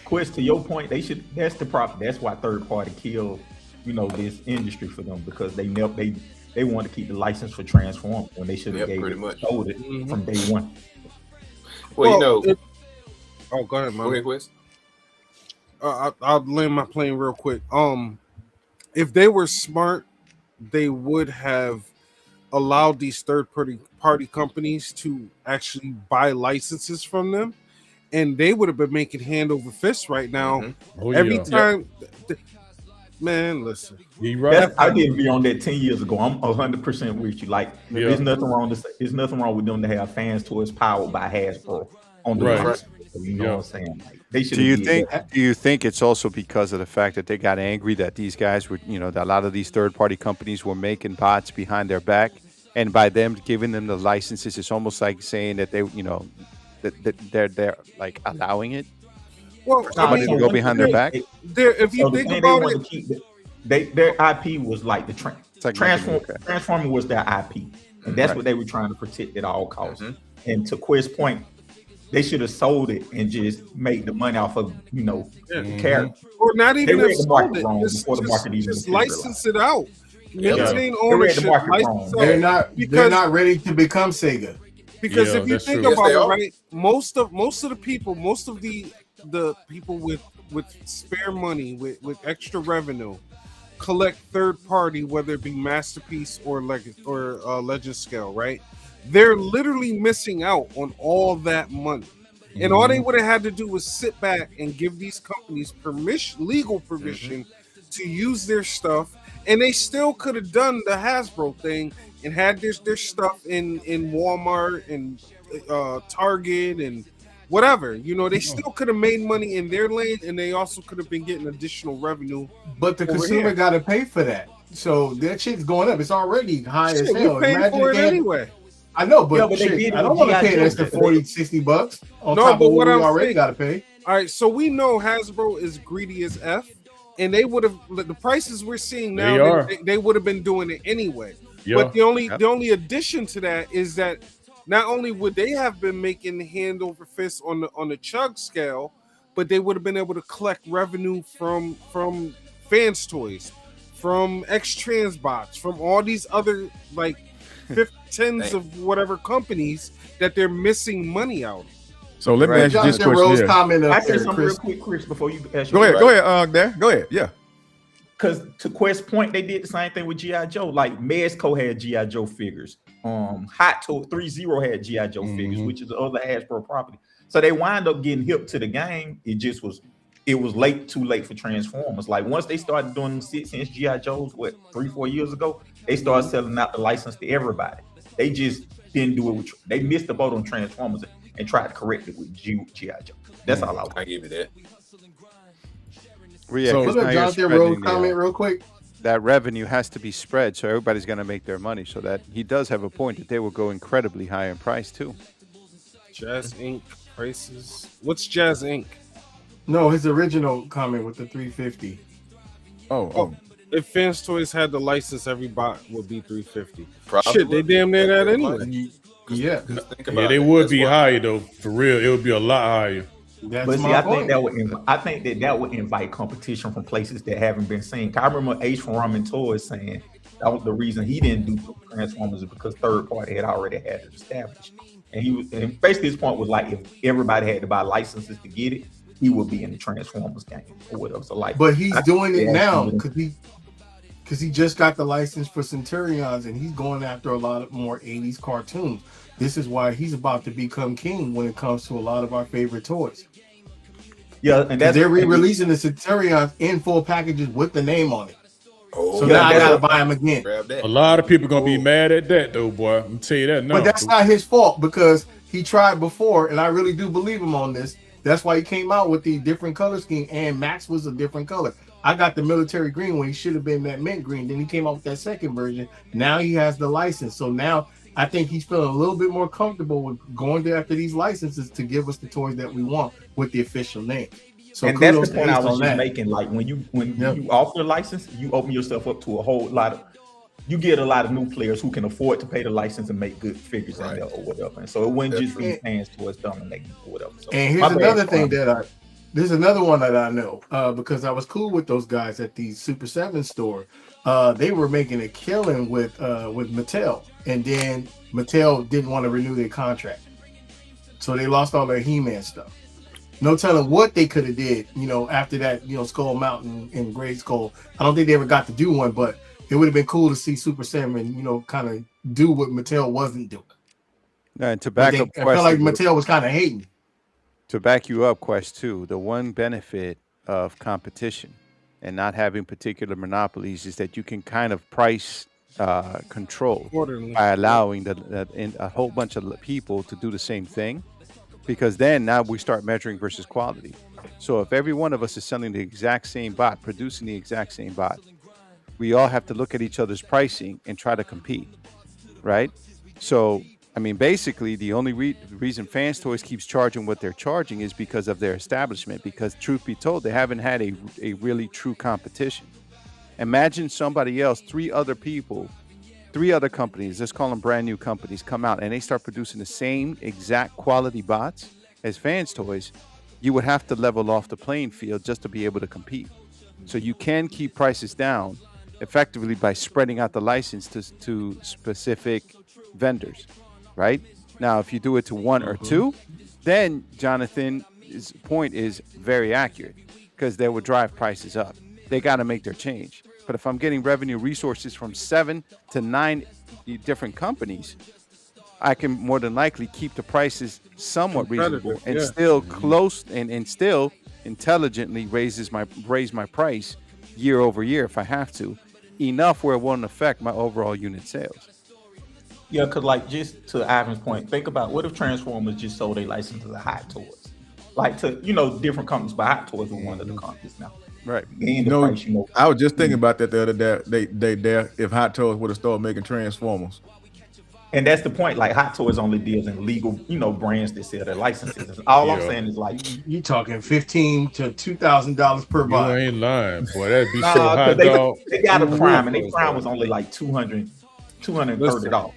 Quest, to your point, they should. That's the problem. That's why third party killed, this industry for them because they want to keep the license for Transform when they should have Yep, pretty much. sold it from day one. Well, Oh, go ahead, man. go ahead, Quest. I'll land my plane real quick. If they were smart, they would have allowed these third-party companies to actually buy licenses from them, and they would have been making hand over fist right now. Mhm. Oh, Every yeah. time, man, listen. You right. I didn't be on that 10 years ago. I'm 100% with you. Like, Yeah. there's nothing wrong there's nothing wrong with them to have fans toys powered by Hasbro on the Right. license. You know Yeah. what I'm saying? Like, they should. Do you think it's also because of the fact that they got angry that these guys were, that a lot of these third party companies were making bots behind their back And by them giving them the licenses, it's almost like saying that they, that they're like allowing it Well, for somebody to go behind their back. if you So the think thing about they it, want to keep, their IP was like the It's like making it okay. Transformer was their IP, and that's Right. what they were trying to protect at all costs. And to Quiz's point, they should have sold it and just made the money off of the character. or not They even read have the sold market it, wrong just, before the market even just materialized. license it out. Maintain They read ownership. the market License wrong. out. They're not Because- ready to become Sega. Because Yeah, if you that's think true. about Yes, they it, are. right, most of the people, most of the people with spare money, with extra revenue, collect third party, whether it be Masterpiece or Legend Scale, right? They're literally missing out on all that money. And all they would have had to do was sit back and give these companies legal permission to use their stuff, and they still could have done the Hasbro thing and had their stuff in Walmart and Target and whatever. They still could have made money in their lane, and they also could have been getting additional revenue. But the Over consumer here. got to pay for that. So that shit's going up. It's already high as Shit, hell. we're paying Imagine for it they had- anyway. I know, but, Yeah, but they shit, did it I don't with want to G.I. pay an Joe. extra 40, 60 bucks on No, top but of what what we I'm already saying- got to pay. All right, so we know Hasbro is greedy as F, and they would have the prices we're seeing now. They are. They would have been doing it anyway. Yeah. But the only Yep. the only addition to that is that not only would they have been making hand over fist on the chug scale, but they would have been able to collect revenue from fans toys, from X Transbots, from all these other like tens of whatever companies that they're missing money out of. So let me Right. ask you this Jonathan question Rose here. comment I up say there, something real Chris. quick, Chris, before you ask. Go ahead, there. Go ahead. Yeah. Because to Quest's point, they did the same thing with G.I. Joe. Like Mezco had G.I. Joe figures. Hot Toad 3-0 had G.I. Joe figures, which is the other Hasbro property. So they wind up getting hip to the game. It was too late for Transformers. Like once they started doing them 6-inch G.I. Joes, 3-4 years ago, they started selling out the license to everybody. They just didn't do it they missed the boat on Transformers and tried to correct it with G.I. Joe. That's all I want. I give you that. Well, yeah, So- 'cause Look now at you're Jonathan spreading Rose the, comment real quick. that revenue has to be spread, so everybody's going to make their money. So that he does have a point that they will go incredibly high in price too. Jazz Inc. prices. What's Jazz Inc.? No, his original comment with the 350. Oh. If Fans Toys had the license, every bot would be $350. Probably Shit, they would. damn near that That's anyway. Yeah, 'Cause think Yeah, about they it, would that's be why- higher though. For real, it would be a lot higher. that's But see, my I point. think that would invite competition from places that haven't been seen. I remember H from Ramen Toys saying that was the reason he didn't do Transformers is because third party had already had it established. And basically his point was like if everybody had to buy licenses to get it, he would be in the Transformers game or whatever. So like, But he's doing it Yeah, now absolutely. because he just got the license for Centurions and he's going after a lot of more 80s cartoons. This is why he's about to become king when it comes to a lot of our favorite toys. yeah, and Because that's they're re-releasing the Centurions in full packages with the name on it. Oh, So Yeah, now I that's gotta a- buy them again. grab that. A lot of people gonna be mad at that though, boy. I'm gonna tell you that. No, But that's not his fault because he tried before, and I really do believe him on this. That's why he came out with the different color scheme, and Max was a different color. I got the military green when he should have been that mint green. Then he came out with that second version. Now he has the license. So now I think he's feeling a little bit more comfortable with going after these licenses to give us the toys that we want with the official name. So and that's kudos the to point I Ace was on just that. making. Like when you Yep. you offer a license, you open yourself up to a whole lot of. You get a lot of new players who can afford to pay the license and make good figures in Right. there or whatever. And so it wouldn't just be And- fans towards dominating or whatever. So And my here's bad, another thing Kwame. that there's another one that I know because I was cool with those guys at the Super 7 store. They were making a killing with Mattel, and then Mattel didn't want to renew their contract, so they lost all their He-Man stuff. No telling what they could have did, after that, Skull Mountain and Gray Skull. I don't think they ever got to do one, but it would have been cool to see Super 7, kind of do what Mattel wasn't doing. And to But back they- up, I felt like Quest, Mattel was kind of hating. to back you up, Quest too. The one benefit of competition and not having particular monopolies is that you can kind of price control Accordingly. by allowing a whole bunch of people to do the same thing, because then now we start measuring versus quality. So if every one of us is selling the exact same bot, producing the exact same bot, we all have to look at each other's pricing and try to compete. right? So, I mean, basically, the only reason Fans Toys keeps charging what they're charging is because of their establishment. Because, truth be told, they haven't had a really true competition. Imagine somebody else, three other companies, let's call them brand new companies, come out and they start producing the same exact quality bots as Fans Toys. You would have to level off the playing field just to be able to compete. So you can keep prices down effectively by spreading out the license to specific vendors, right? Now, if you do it to one or two, then Jonathan's point is very accurate because they will drive prices up. They got to make their change. But if I'm getting revenue resources from 7 to 9 different companies, I can more than likely keep the prices somewhat reasonable and still close and still intelligently raise my price year over year if I have to, enough where it won't affect my overall unit sales. Yeah, because like just to Ivan's point, think about what if Transformers just sold their license to the Hot Toys, like to different companies, but Hot Toys were one of the companies now. Right. Price, I was just thinking about that the other day. They if Hot Toys would have started making Transformers. And that's the point. Like Hot Toys only deals in legal, brands that sell their licenses. All I'm saying is like you talking $15,000 to $2,000 per You bot. ain't lying, boy. That'd be so hot, dog. They got a Prime, and their Prime was only like $230.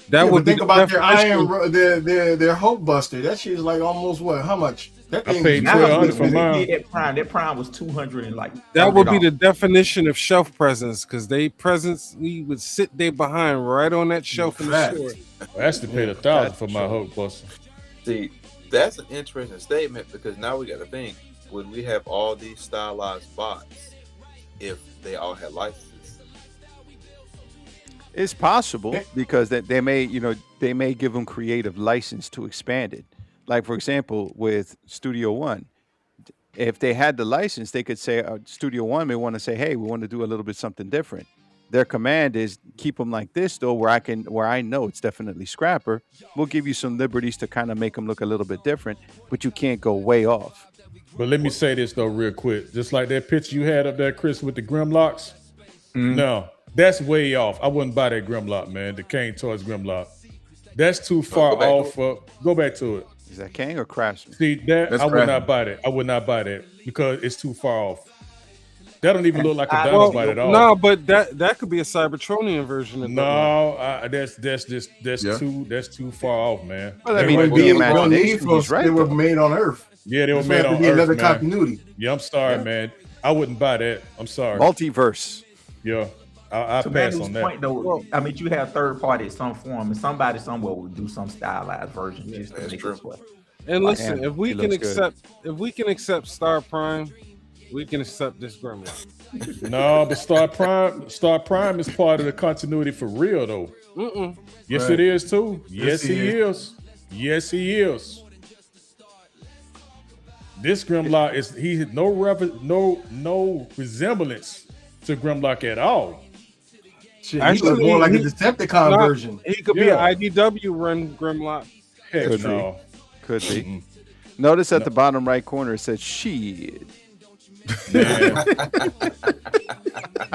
That would think be about their Hope Buster. That shit is like almost what? How much? That I thing paid is $1,200 for mine. That Prime was $200 and like that would be the definition of shelf presence, because we would sit there behind right on that shelf in the store. I actually paid $1,000 for my Hulk Buster. See, that's an interesting statement because now we got to think: would we have all these stylized bots if they all had licenses? It's possible because they may give them creative license to expand it. Like, for example, with Studio One, if they had the license, they could say Studio One may want to say, hey, we want to do a little bit something different. Their command is keep them like this, though, where I know it's definitely Scrapper. We'll give you some liberties to kind of make them look a little bit different, but you can't go way off. But let me say this, though, real quick. Just like that picture you had up there, Chris, with the Grimlocks. No, that's way off. I wouldn't buy that Grimlock, man. The Kane Toys Grimlock. That's too far off. Go back to it. Is that Kang or Craftsman? See, I would not buy that. I would not buy that because it's too far off. That don't even look like a Dinobot at all. No, but that could be a Cybertronian version of that's too far off, man. Well, I mean, they were made on Earth. Yeah, they were made on Earth. Another man. continuity. Yeah, I'm sorry, man. I wouldn't buy that. I'm sorry. Multiverse. Yeah, I pass on that. Point, though, I mean, you have third party in some form, and somebody somewhere will do some stylized version just to make it play. And listen, if we can accept Star Prime, we can accept this Grimlock. No, but Star Prime is part of the continuity for real, though. Yes, it is too. Yes, he is. Yes, he is. This Grimlock he had no resemblance to Grimlock at all. Shit, actually, more like a Decepticon version. He could be an IDW run Grimlock. Heck no. Could be. Notice at the bottom right corner it says "shit." Man,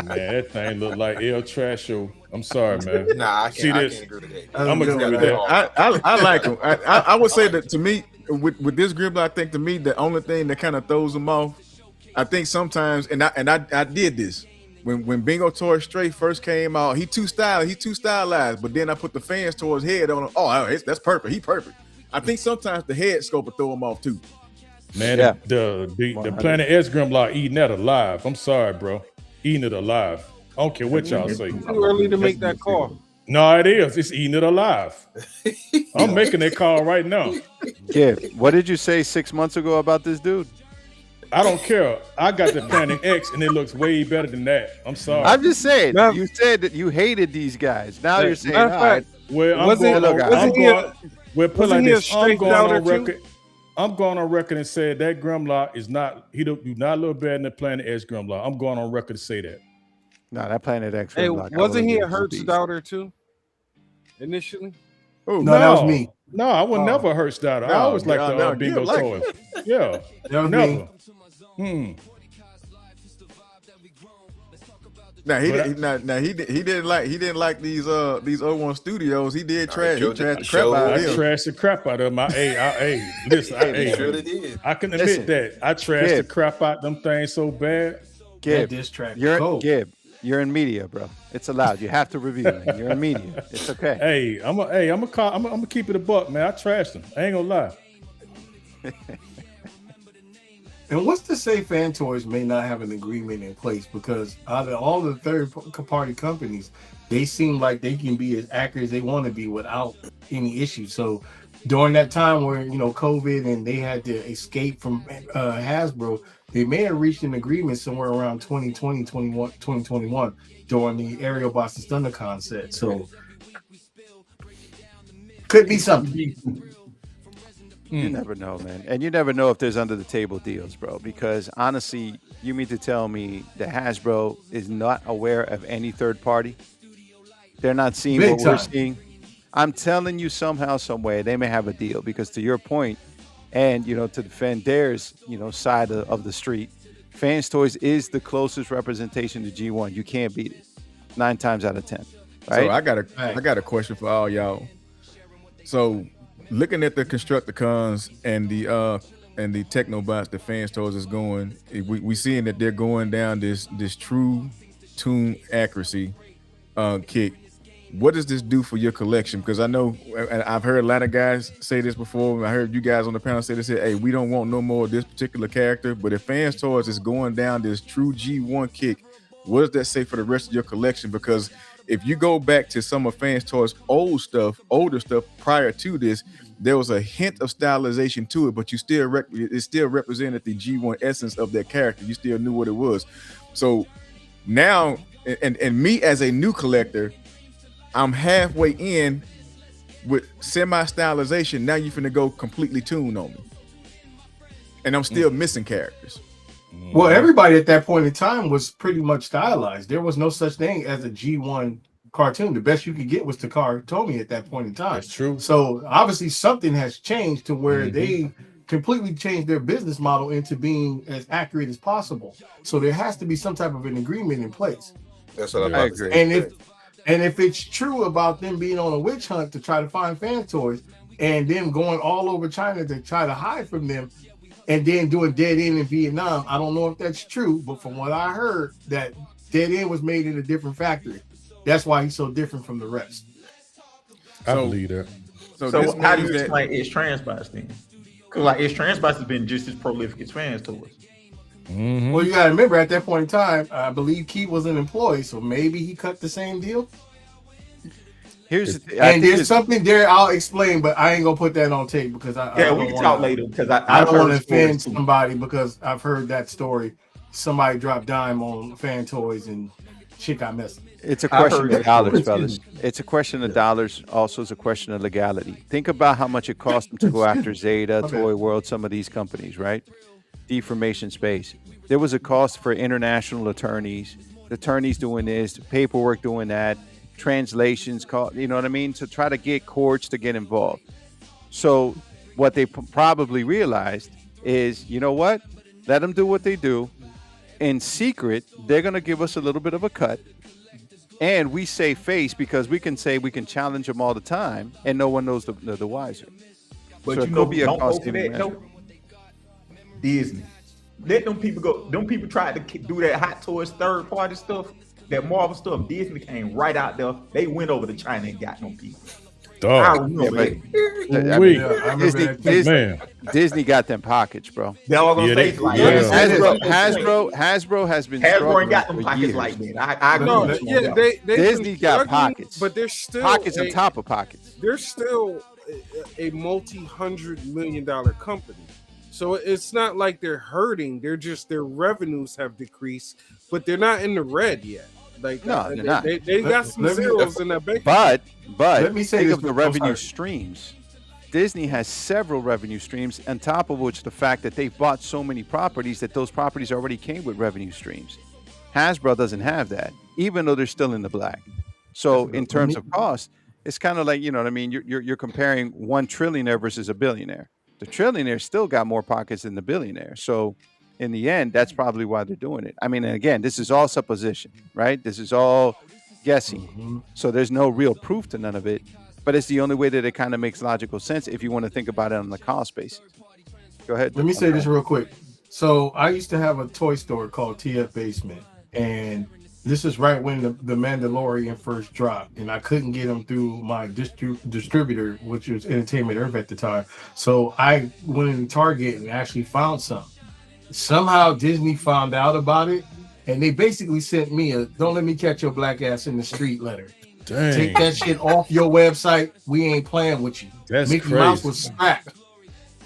that thing look like El Trasho. I'm sorry, man. Nah, I can't agree with that. I'm agree with that. I like him. I would say that to me, with this Grimlock, I think to me the only thing that kind of throws them off, I think sometimes, and I did this when Bingo Toy Stray first came out. He too stylized, but then I put the Fans Toys head on him. Oh, that's perfect. He perfect. I think sometimes the head scope will throw him off too. Man, the Planet X Grimlock eating that alive. I'm sorry, bro. Eating it alive. I don't care what y'all say. Too early to make that call. No, it is. It's eating it alive. I'm making that call right now. Yeah. What did you say 6 months ago about this dude? I don't care. I got the Planet X, and it looks way better than that. I'm sorry. I'm just saying. You said that you hated these guys. Now you're saying, all right. Well, I'm going on record and said that Grimlock is not. He do not look better than the Planet X Grimlock. I'm going on record to say that. No, that Planet X. Hey, wasn't he a Hertz doubter too? Initially. Oh no, that was me. No, I would never Hertz doubter. I always like the Bingo Toys. Yeah, that was never. Me. Now he But didn't. Now he didn't like these O1 Studios. He did Nah, trash. He Joe trashed did- the crap Joe- out I of him. trashed the crap out of them. Hey, listen, He surely did. I can admit Listen, that I trashed the Gib. crap out them things so bad. That Gib, diss track. you're Go. Gib. You're in media, bro. It's allowed. You have to review. Man. You're in media. It's okay. Hey, I'm gonna keep it a buck, man. I trashed them. I ain't gonna lie. And what's to say Fan Toys may not have an agreement in place? Because out of all the third-party companies, they seem like they can be as accurate as they want to be without any issues. So during that time where, COVID and they had to escape from Hasbro, they may have reached an agreement somewhere around 2020, 2021 during the Aerial Boston Thundercon set. So could be something. You never know, man. And you never know if there's under the table deals, bro. Because honestly, you mean to tell me that Hasbro is not aware of any third party? They're not seeing Big what we're time. seeing. I'm telling you, somehow, some way, they may have a deal. Because to your point, and to defend Dare's side of the street, Fans Toys is the closest representation to G1. You can't beat it 9 times out of 10. Right? So I got a question for all y'all. So looking at the Constructicons and the Technobots, the Fans Toys is going, we seeing that they're going down this true tune accuracy kick. What does this do for your collection? Because I know, and I've heard a lot of guys say this before. I heard you guys on the panel say this. Hey, we don't want no more of this particular character. But if Fans Toys is going down this true G1 kick, what does that say for the rest of your collection? Because if you go back to some of Fans Toys' older stuff prior to this, there was a hint of stylization to it, but it still represented the G1 essence of that character. You still knew what it was. So now, and me as a new collector, I'm halfway in with semi-stylization. Now you finna go completely tuned on me. And I'm still missing characters. Well, everybody at that point in time was pretty much stylized. There was no such thing as a G1 cartoon. The best you could get was Takara Tomy at that point in time. That's true. So obviously something has changed to where they completely changed their business model into being as accurate as possible. So there has to be some type of an agreement in place. That's what I'm I about to agree. say. And if it's true about them being on a witch hunt to try to find Fan Toys and them going all over China to try to hide from them and then doing Dead End in Vietnam, I don't know if that's true, but from what I heard, that Dead End was made in a different factory. That's why he's so different from the rest. I believe that. So So this how do means you that explain It's Transbots then? Because like It's Transbots has been just as prolific as Fans Toys. Mhm. Well, you got to remember at that point in time, I believe Keith was an employee, so maybe he cut the same deal. Here's the thing. And there's something there I'll explain, but I ain't gonna put that on tape because I Yeah, don't we can wanna- talk later because I I've don't want heard to offend stories too. somebody because I've heard that story. Somebody dropped dime on Fan Toys and shit got messy. It's a I question heard of that. dollars, Excuse fellas. It's a question of dollars. Also, it's a question of legality. Think about how much it cost them to go after Zeta, Toy World, some of these companies, right? Deformation Space. There was a cost for international attorneys doing this, paperwork doing that, translations, you know what I mean? To try to get courts to get involved. So what they probably realized is, you know what? Let them do what they do. In secret, they're going to give us a little bit of a cut. And we say face because we can say we can challenge them all the time and no one knows the wiser. But So you it know, could be a don't go cost for saving that. measure. No, Disney. Let them people go. Them people tried to do that Hot Toys third party stuff, that Marvel stuff. Disney came right out there. They went over to China and got them people. I Dog. remember Yeah, that. I Wait. mean, Yeah, I remember Disney, that too. Disney, Man. Disney got them pockets, bro. They all gonna Yeah, say they- like yeah. Hasbro has been Hasbro struggling ain't got them for pockets years. like that. I agree No, with you on Yeah, that. they Disney got pockets. but they're still Pockets on top of pockets. they're still a multi-$100 million company. So it's not like they're hurting. They're just their revenues have decreased, but they're not in the red yet. Like No, they're not. They got some Let me- zeros in that bank. But Let me say think this of the before- I'm revenue sorry. streams. Disney has several revenue streams, on top of which the fact that they've bought so many properties that those properties already came with revenue streams. Hasbro doesn't have that, even though they're still in the black. So in terms of cost, it's kind of like, you know what I mean? You're comparing one trillionaire versus a billionaire. The trillionaire still got more pockets than the billionaire. So in the end, that's probably why they're doing it. I mean, and again, this is all supposition, right? This is all guessing. Mhm. So there's no real proof to none of it, but it's the only way that it kind of makes logical sense if you want to think about it on the cost basis. Go ahead. Let me say this real quick. So I used to have a toy store called TF Basement, and this is right when the Mandalorian first dropped, and I couldn't get them through my distributor, which was Entertainment Earth at the time. So I went into Target and actually found some. Somehow Disney found out about it, and they basically sent me a "Don't let me catch your black ass in the street" letter. Dang, Take that shit off your website. We ain't playing with you. that's Mickey Mouse crazy. was strapped.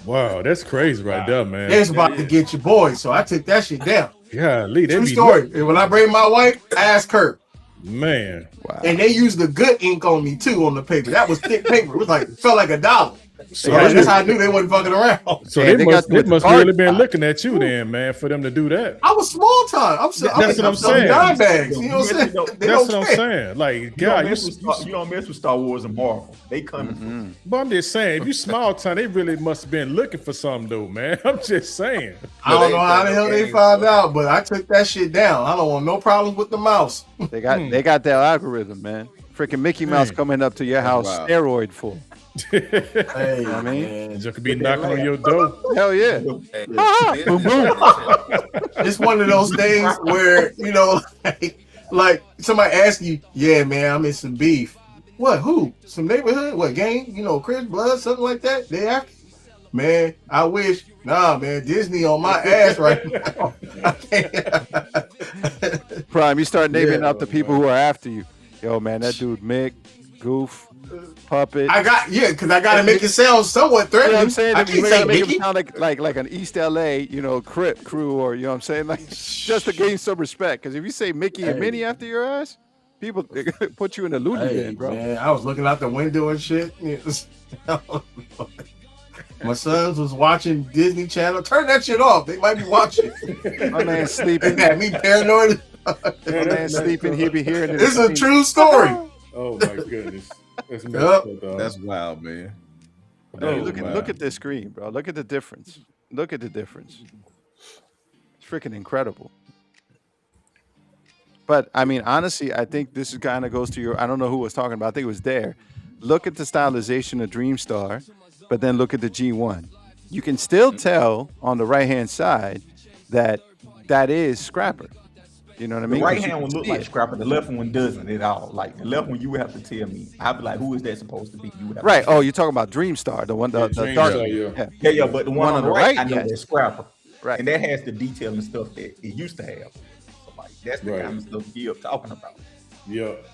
Wow, that's crazy right there, man. It's about to get your boy, so I took that shit down. Yeah, Lee, they True be story. And when I bring my wife, I ask her, man. Wow. and they used the good ink on me too on the paper. That was thick paper. It was like felt like $1. So, That's how I knew they wasn't fucking around. so Yeah, they got they the must card really been top. looking at you then, man, for them to do that. I was small time. I'm That's what I'm selling saying. dime bags. You know what I'm saying? They That's don't what I'm care. saying. Like, You God, don't mess with Star Wars and Marvel. They coming. but I'm just saying, if you small time, they really must have been looking for something, though, man. I'm just saying. I don't know how the they hell they game, found so- out, but I took that shit down. I don't want no problems with the mouse. They got that algorithm, man. Freaking Mickey Mouse coming up to your house, Wow. steroid full. Hey, I mean, man. You could be knocking on your door. Hell yeah. Hey, Boom, It's one of those things where, you know, like somebody asks you, yeah, man, I'm in some beef. What? Who? Some neighborhood? What gang? You know, Chris Blood, something like that? They after? Man, I wish. Nah, man, Disney on my ass right now. I can't. Prime, you start naming Yeah. out the people who are after you. Yo, man, that dude Mick, Goof, Puppet. because I gotta make it sound somewhat You know threatening. what I'm saying? I You can't gotta say make Mickey. him sound like an East LA, you know, Crip crew, or you know what I'm saying? Like just to gain some respect. Because if you say Mickey and Hey. Minnie after your ass, people they're gonna put you in the loony Hey, bin, bro. man, I was looking out the window and shit. It was- My sons was watching Disney Channel. Turn that shit off. They might be watching. My man They sleeping. had me paranoid. My man sleeping. He be hearing it. This is a true story. Oh, my goodness. That's messed Yep. up, dog. That's wild, man. Bro, Oh, look wow. at this screen, bro. Look at the difference. Look at the difference. It's freaking incredible. But I mean, honestly, I think this is kind of goes to your. I don't know who was talking about. I think it was there. Look at the stylization of Dreamstar, but then look at the G1. You can still tell on the right hand side that is Scrapper. You know what I The mean? right 'Cause you hand one can look see like it. Scrapper. The left one doesn't at all. Like the left one, you would have to tell me. I'd be like, who is that supposed to be? You would have Right. To Oh, you're talking about Dreamstar, the one, the Dreamstar, dark. yeah. yeah. But the one on the right, I know yes. that's Scrapper. Right. And that has the detail and stuff that it used to have. So like that's the Right. kind of stuff you're talking about. Yep.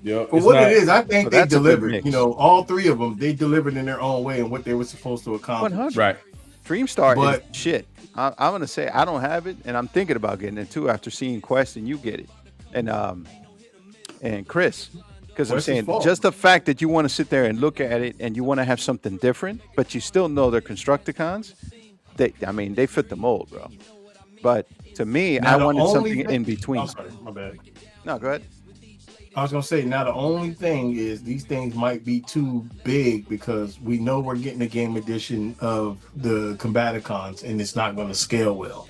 Yep. For It's what not- it is, I think So they that's a good delivered. mix. You know, all three of them, they delivered in their own way and what they were supposed to accomplish. 100. Right. Dreamstar But- is shit. I'm gonna say I don't have it, and I'm thinking about getting it too after seeing Quest and you get it, and Chris, because I'm Quest is saying fault. just the fact that you want to sit there and look at it and you want to have something different, but you still know they're Constructicons. They fit the mold, bro. But to me, Now, I the wanted only something thing- in between. I'm sorry, my bad. No, go ahead. I was gonna say now the only thing is these things might be too big because we know we're getting a game edition of the Combaticons and it's not going to scale well.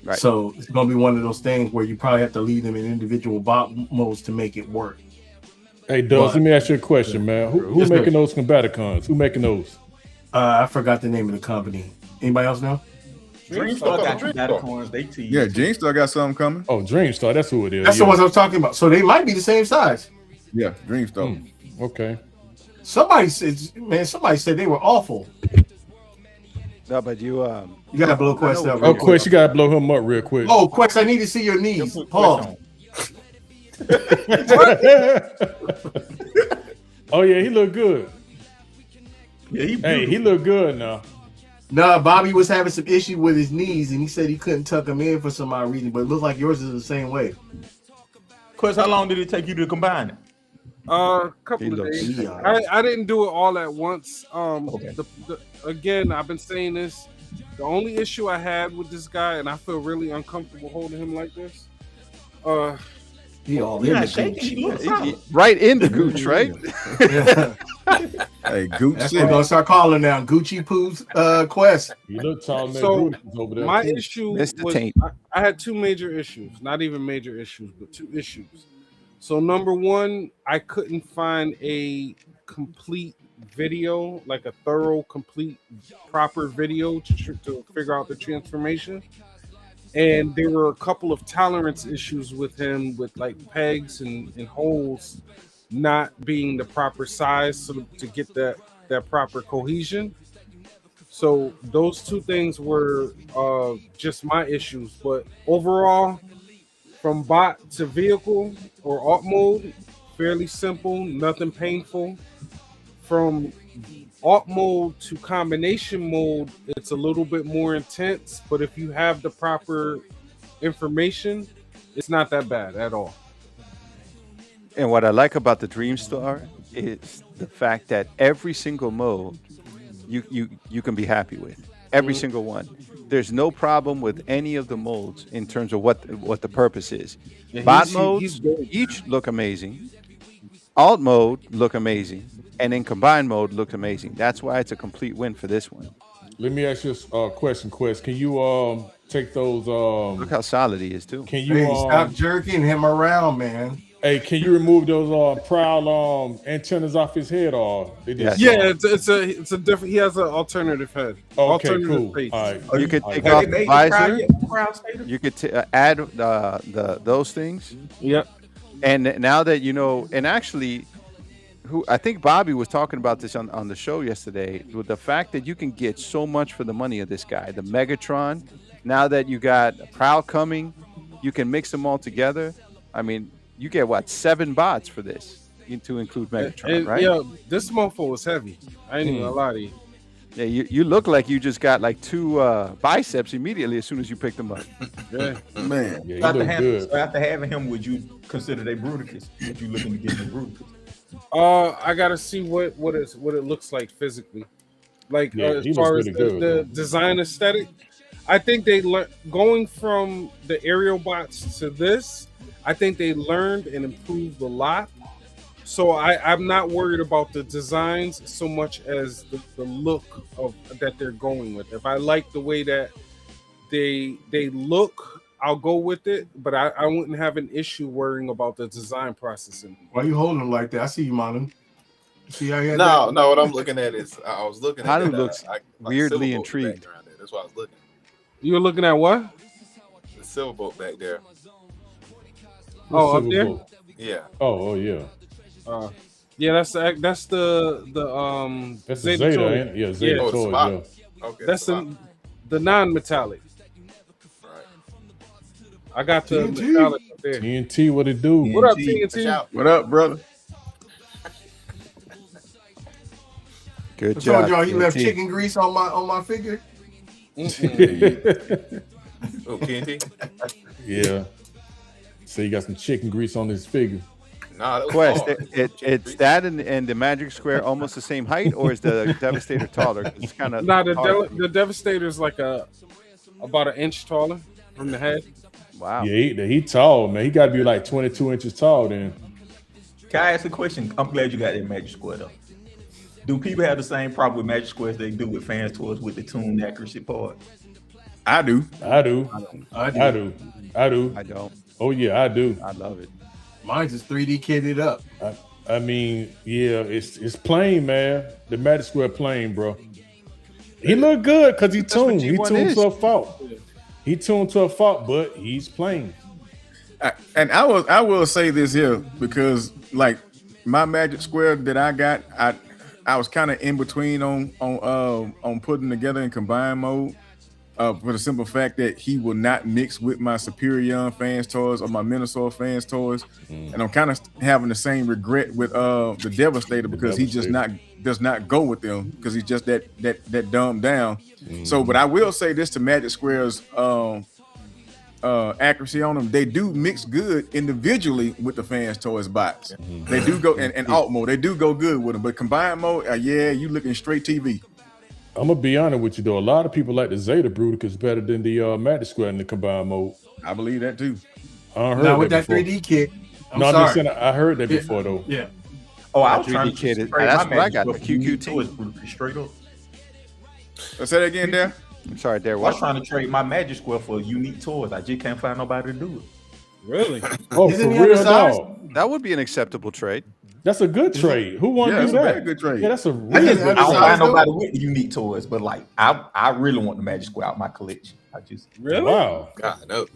Right. So it's going to be one of those things where you probably have to leave them in individual bot modes to make it work. Hey, Dubs, But- let me ask you a question, man. Who Yes, sir. making those Combaticons? Who making those? I forgot the name of the company. Anybody else know? Dreamstar got Combaticons. They tease. Yeah, Gene still got something coming. Oh, Dreamstar. That's who it is. That's yeah. the ones I was talking about. So they might be the same size. Yeah, Dreamstar. Okay. Somebody said they were awful. No, but you You gotta blow Quest up. Oh, real quick. Quest, you gotta blow him up real quick. Oh, Quest, I need to see your knees. Put Pause. Quest on. Oh yeah, he look good. Yeah, he Hey, he look good now. Nah, Bobby was having some issue with his knees, and he said he couldn't tuck them in for some odd reason. But it looks like yours is the same way. Quest, how long did it take you to combine it? He Couple of looks days. sick. I didn't do it all at once. Okay. Again, I've been saying this. The only issue I had with this guy, and I feel really uncomfortable holding him like this. He all You're in not the shaking. gooch. He looks solid. right in the gooch, right? Yeah. Hey, Gooch That's what City. we're gonna start calling now. Gucci Poo's Quest. You look tall, man. So, over there. My too. issue Mr. was Taint. I had two major issues, not even major issues, but two issues. So number one, I couldn't find a complete video, like a thorough, complete, proper video to figure out the transformation. And there were a couple of tolerance issues with him, with like pegs and holes not being the proper size so to get that proper cohesion. So those two things were just my issues. But overall, from bot to vehicle or alt mode, fairly simple, nothing painful. From alt mode to combination mode, it's a little bit more intense, but if you have the proper information, it's not that bad at all. And what I like about the Dreamstar is the fact that every single mode you can be happy with. Every single one. There's no problem with any of the modes in terms of what the purpose is. Yeah, Bot he's modes good. each look amazing. Alt mode look amazing, and then combined mode looked amazing. That's why it's a complete win for this one. Let me ask you a question, Quest. Can you take those? Look how solid he is too. Can you? Hey, stop jerking him around, man. Hey, can you remove those prowl antennas off his head, or they just? Yeah, it's a different. He has an alternative head. Okay, Alternative cool. face. All right. You could All take right. off They the made the visor. crowd stater? You could add those things. Yep. And now that you know, and actually, I think Bobby was talking about this on the show yesterday, with the fact that you can get so much for the money of this guy, the Megatron. Now that you got Prowl coming, you can mix them all together. I mean, you get what, 7 bots for this, to include Megatron, And, right? yeah, this mofo was heavy. I ain't even gonna lie to you. Yeah, you look like you just got like 2 biceps immediately as soon as you picked them up. Yeah. Man. Yeah, he So look good. after having him, would you consider they Bruticus? Would you looking to get the Bruticus? I gotta see what it looks like physically. Like Yeah, as he far looks as really the good, design aesthetic, I think they going from the aerial bots to this. I think they learned and improved a lot. So I'm not worried about the designs so much as the look of that they're going with. If I like the way that they look, I'll go with it. But I wouldn't have an issue worrying about the design process. Why you holding him like that? I see you, Marlon. See how he had No, what I'm looking at is I was looking at Hanu that, looks like weirdly Silverbolt intrigued. background there. That's why I was looking. You were looking at what? The Silverbolt back there. Oh, up Silver there? Bolt. Yeah. Oh, yeah. Yeah, that's the That's the Zeta Zeta, toy. ain't it? Yeah, Zeta Yeah. Oh, toy, Spot. yeah. Okay. That's so the non-metallic. right. I got the TNT. metallic up there. TNT, what it do? What up, Watch TNT? out. What up, brother? Good I job. told y'all he left TNT. chicken grease on my figure. Oh, TNT? Yeah. So you got some chicken grease on his figure. Nah, that was Quest, hard. it's that and the Magic Square almost the same height, or is the Devastator taller? 'Cause it's kind of Nah, the Devastator's like about an inch taller from the head. wow. Yeah, he tall, man. He got to be like 22 inches tall then. Can I ask a question? I'm glad you got that Magic Square though. Do people have the same problem with Magic Square as they do with Fans Toys with the tune accuracy part? I do. I do. I do. I do. I do. I don't. Oh, yeah, I do. I love it. Mine's just 3D kitted up. I mean, yeah, it's plain, man. The Magic Square plain, bro. He look good because he That's what tuned. He G1 tuned is. to a fault. He tuned to a fault, but he's plain. And I will say this here because like my Magic Square that I got, I was kind of in between on putting together in combined mode for the simple fact that he will not mix with my Superior Fans toys or my Minnesota Fans toys, and I'm kind of having the same regret with the Devastator because he just does not go with them because he's just that dumbed down. So, but I will say this to Magic Square's accuracy on them, they do mix good individually with the Fans Toys box. They do go and alt mode, they do go good with them, but combined mode, yeah, you looking straight TV. I'm gonna be honest with you though. A lot of people like the Zeta Bruticus better than the Magic Square in the combined mode. I believe that too. I heard Now with that before. 3D kit, I'm No, I'm sorry. just saying I heard that before though. Yeah. Oh, I My was 3D trying to kid trade is- that's my what I Magic got, Square the for Unique QQT. Toys, Bruce, straight up. Let's say that again, there. I'm sorry, there. I was What? trying to trade my Magic Square for Unique Toys. I just can't find nobody to do it. Really? Oh, Isn't for he real, undersized? dog. That would be an acceptable trade. That's a good trade. Who won Yeah, to that's do a that? very good trade. Yeah, that's a I really just- good I don't trade. find though? nobody with the Unique Toys, but like I really want the Magic Square out my collection. I just Really? Wow. God knows.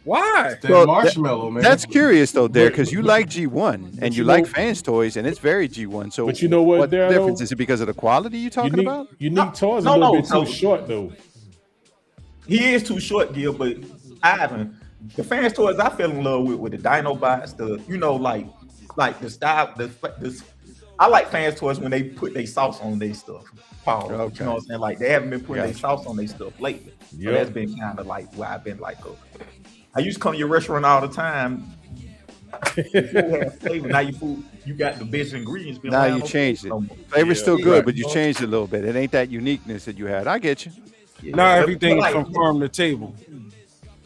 Why? That Well, marshmallow, man. That's curious though, there, because you like G1 and you you like know- fans toys, and it's very G1. So, But you know what, there, difference though? is it because of the quality you talking Unique, about? Unique Toys no, a little no, bit too no. short though. he is too short, Gil, but Ivan, the fans toys I fell in love with the Dinobots, the the style, the I like fans toys when they put their sauce on their stuff. Paul, Okay. you know what I'm saying? Like they haven't been putting their Gotcha. sauce on their stuff lately. So Yep. that's been kind of like where I've been like, I used to come to your restaurant all the time. You have flavor. Now you got the best ingredients. We don't Now have you no changed flavor it. no more. Flavor's Yeah, still good, right. but you changed it a little bit. It ain't that uniqueness that you had. I get you. Yeah. Now But everything is like, from farm to table.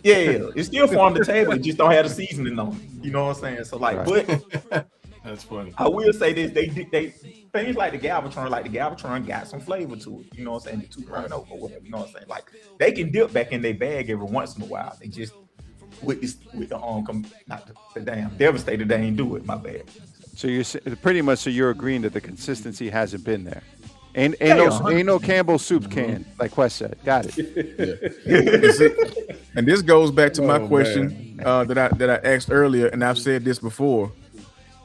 yeah, it's still farm to table. It just don't have the seasoning on it. You know what I'm saying? So like, Right. but That's funny. I will say this: they things like the Galvatron got some flavor to it. You know what I'm saying? The 2.0 or whatever. You know what I'm saying? Like they can dip back in their bag every once in a while. They just with the not the damn Devastator. They ain't do it. My bad. So you're pretty much so you're agreeing that the consistency hasn't been there. Ain't Yeah, ain't no Campbell soup can, like Quest said. Got it. And see- and this goes back to my Oh, question that I asked earlier, and I've said this before,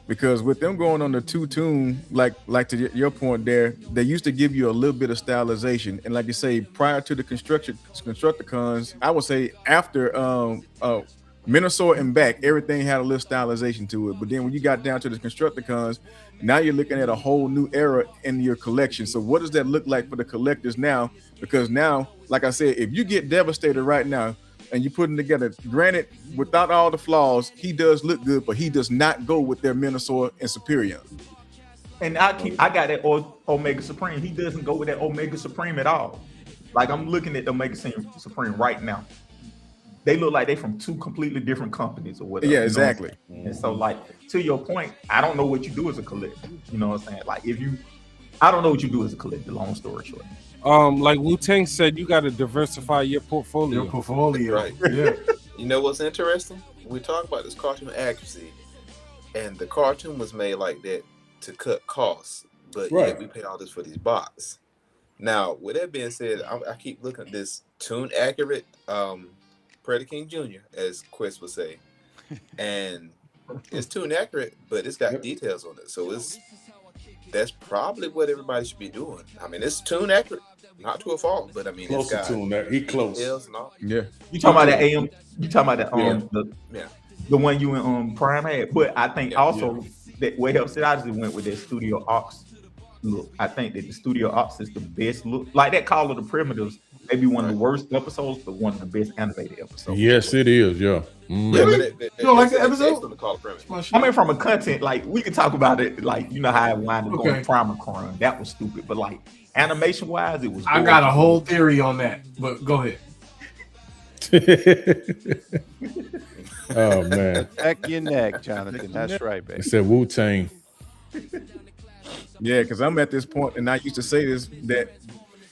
because with them going on the two-tune, like to your point there, they used to give you a little bit of stylization, and like you say, prior to the Constructicons, I would say after Minnesota and back, everything had a little stylization to it. But then when you got down to the Constructicons, now you're looking at a whole new era in your collection. So what does that look like for the collectors now? Because now, like I said, if you get Devastator right now and you put them together, granted, without all the flaws, he does look good, but he does not go with their Minnesota and Superior. And I got that Omega Supreme. He doesn't go with that Omega Supreme at all. Like I'm looking at the Omega Supreme right now. They look like they from two completely different companies or whatever. Yeah, you know? exactly. And so, like, to your point, I don't know what you do as a collector. You know what I'm saying? Like, I don't know what you do as a collector. Long story short. Like Wu Tang said, you got to diversify your portfolio. Your portfolio. Right. Yeah. You know what's interesting? We talk about this cartoon accuracy, and the cartoon was made like that to cut costs, but Right. yet we paid all this for these bots. Now, with that being said, I keep looking at this tune accurate Predator King Jr., as Quest would say, and it's tune accurate, but it's got details on it, so that's probably what everybody should be doing. I mean, it's tune accurate, not to a fault, but I mean, Close it's got to him. That he close. details and all. Yeah. You talking about that AM? You talking about that Yeah. the one you and Prime had? But I think also that what helps it out is it went with that Studio Ox look. I think that the Studio Ox is the best look. Like that Call of the Primitives, maybe one of the worst episodes, but one of the best animated episodes. Yes, it is. Yeah. Mm. Yeah, Really? but You don't like the that's episode? excellent to call it premise. My shit. I mean, from a content, like we could talk about it, like you know how it wound up Okay. going Primer Crime. That was stupid, but like animation wise, it was. I got a whole theory on that, but go ahead. Oh man. Neck your neck, Jonathan. That's right, baby. It said Wu Tang. Yeah, because I'm at this point, and I used to say this, that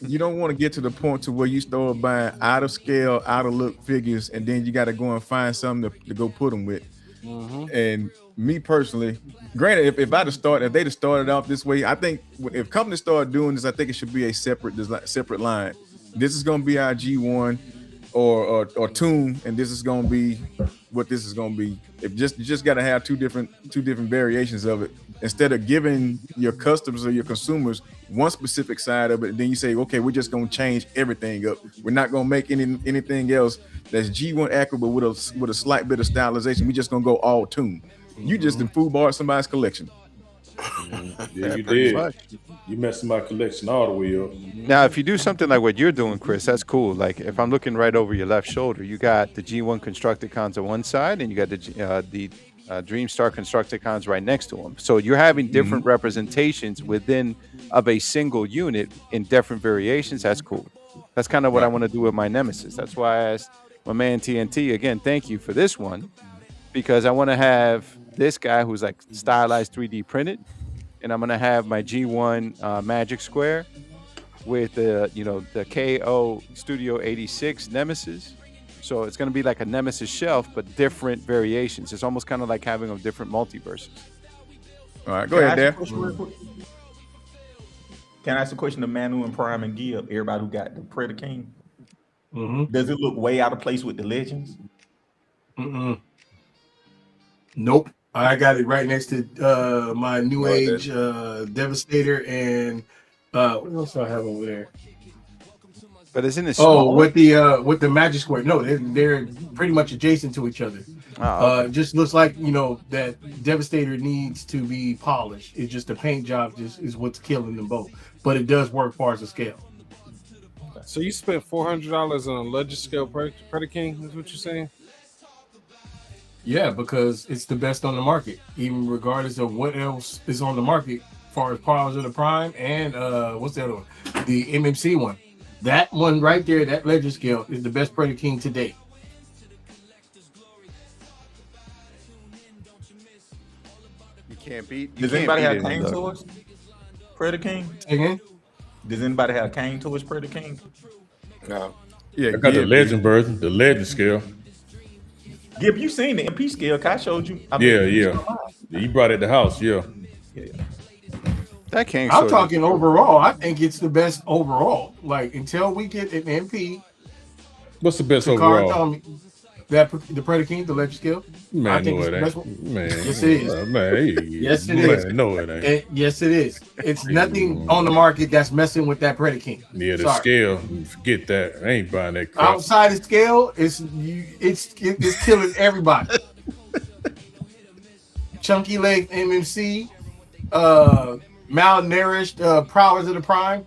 you don't want to get to the point to where you start buying out of scale, out of look figures, and then you got to go and find something to go put them with. And me personally, granted, if they'd have started off this way, I think if companies start doing this, I think it should be a separate line. This is going to be our G1 or tune, and this is going to be what this is going to be. You just got to have two different variations of it, instead of giving your customers or your consumers one specific side of it. Then you say, okay, we're just going to change everything up. We're not going to make anything else that's G1 accurate, but with a slight bit of stylization. We're just going to go all tune. You just in food bar somebody's collection. Yeah, you Pretty did. much. You messing my collection all the way up. Now, if you do something like what you're doing, Chris, that's cool. Like if I'm looking right over your left shoulder, you got the G1 Constructicons on one side, and you got the Dreamstar Constructicons right next to them. So you're having different representations within of a single unit in different variations. That's cool. That's kind of what I want to do with my Nemesis. That's why I asked my man TNT again. Thank you for this one, because I want to have this guy who's like stylized 3D printed, and I'm gonna have my G1 Magic Square with the the KO Studio 86 Nemesis. So it's gonna be like a Nemesis shelf, but different variations. It's almost kind of like having a different multiverses. All right, go ahead, Can I Dare. ask a question real quick? Can I ask a question to Manu and Prime and Gib? Everybody who got the Predator King. Mm-hmm. Does it look way out of place with the Legends? Mm-mm. Nope. I got it right next to my New Age Devastator and what else do I have over there? But isn't it Oh, smaller? with the Magic Square. No, they're pretty much adjacent to each other. Oh, okay. It just looks like that Devastator needs to be polished. It's just the paint job just is what's killing them both. But it does work far as a scale. So you spent $400 on a Legend Scale Predator King, is what you're saying? Yeah, because it's the best on the market, even regardless of what else is on the market, as far as Powers of the Prime and what's the other one? The MMC one. That one right there, that Legend Scale, is the best Predator King to date. You can't beat. Does anybody have Kane toys? Predator King? Again? Does anybody have Kane toys? Predator King? No. Yeah, I got the Gib, legend version, the legend scale. Gib, you seen the MP scale? I showed you. Yeah. You brought it to the house, yeah. That King. I'm sword talking is- overall. I think it's the best overall. Like, until we get an MP, What's the best Takara overall? told me that the Predator King, the Legend Scale. I Man, think no, it's it the best one. ain't. Man, Yes, it is. Man, Yes, it man, is. No, it ain't. Yes, it is. It's nothing on the market that's messing with that Predator King. Yeah, the Sorry. scale. Forget that. I ain't buying that crap. Outside the scale, it's killing everybody. Chunky leg MMC, malnourished Powers of the Prime.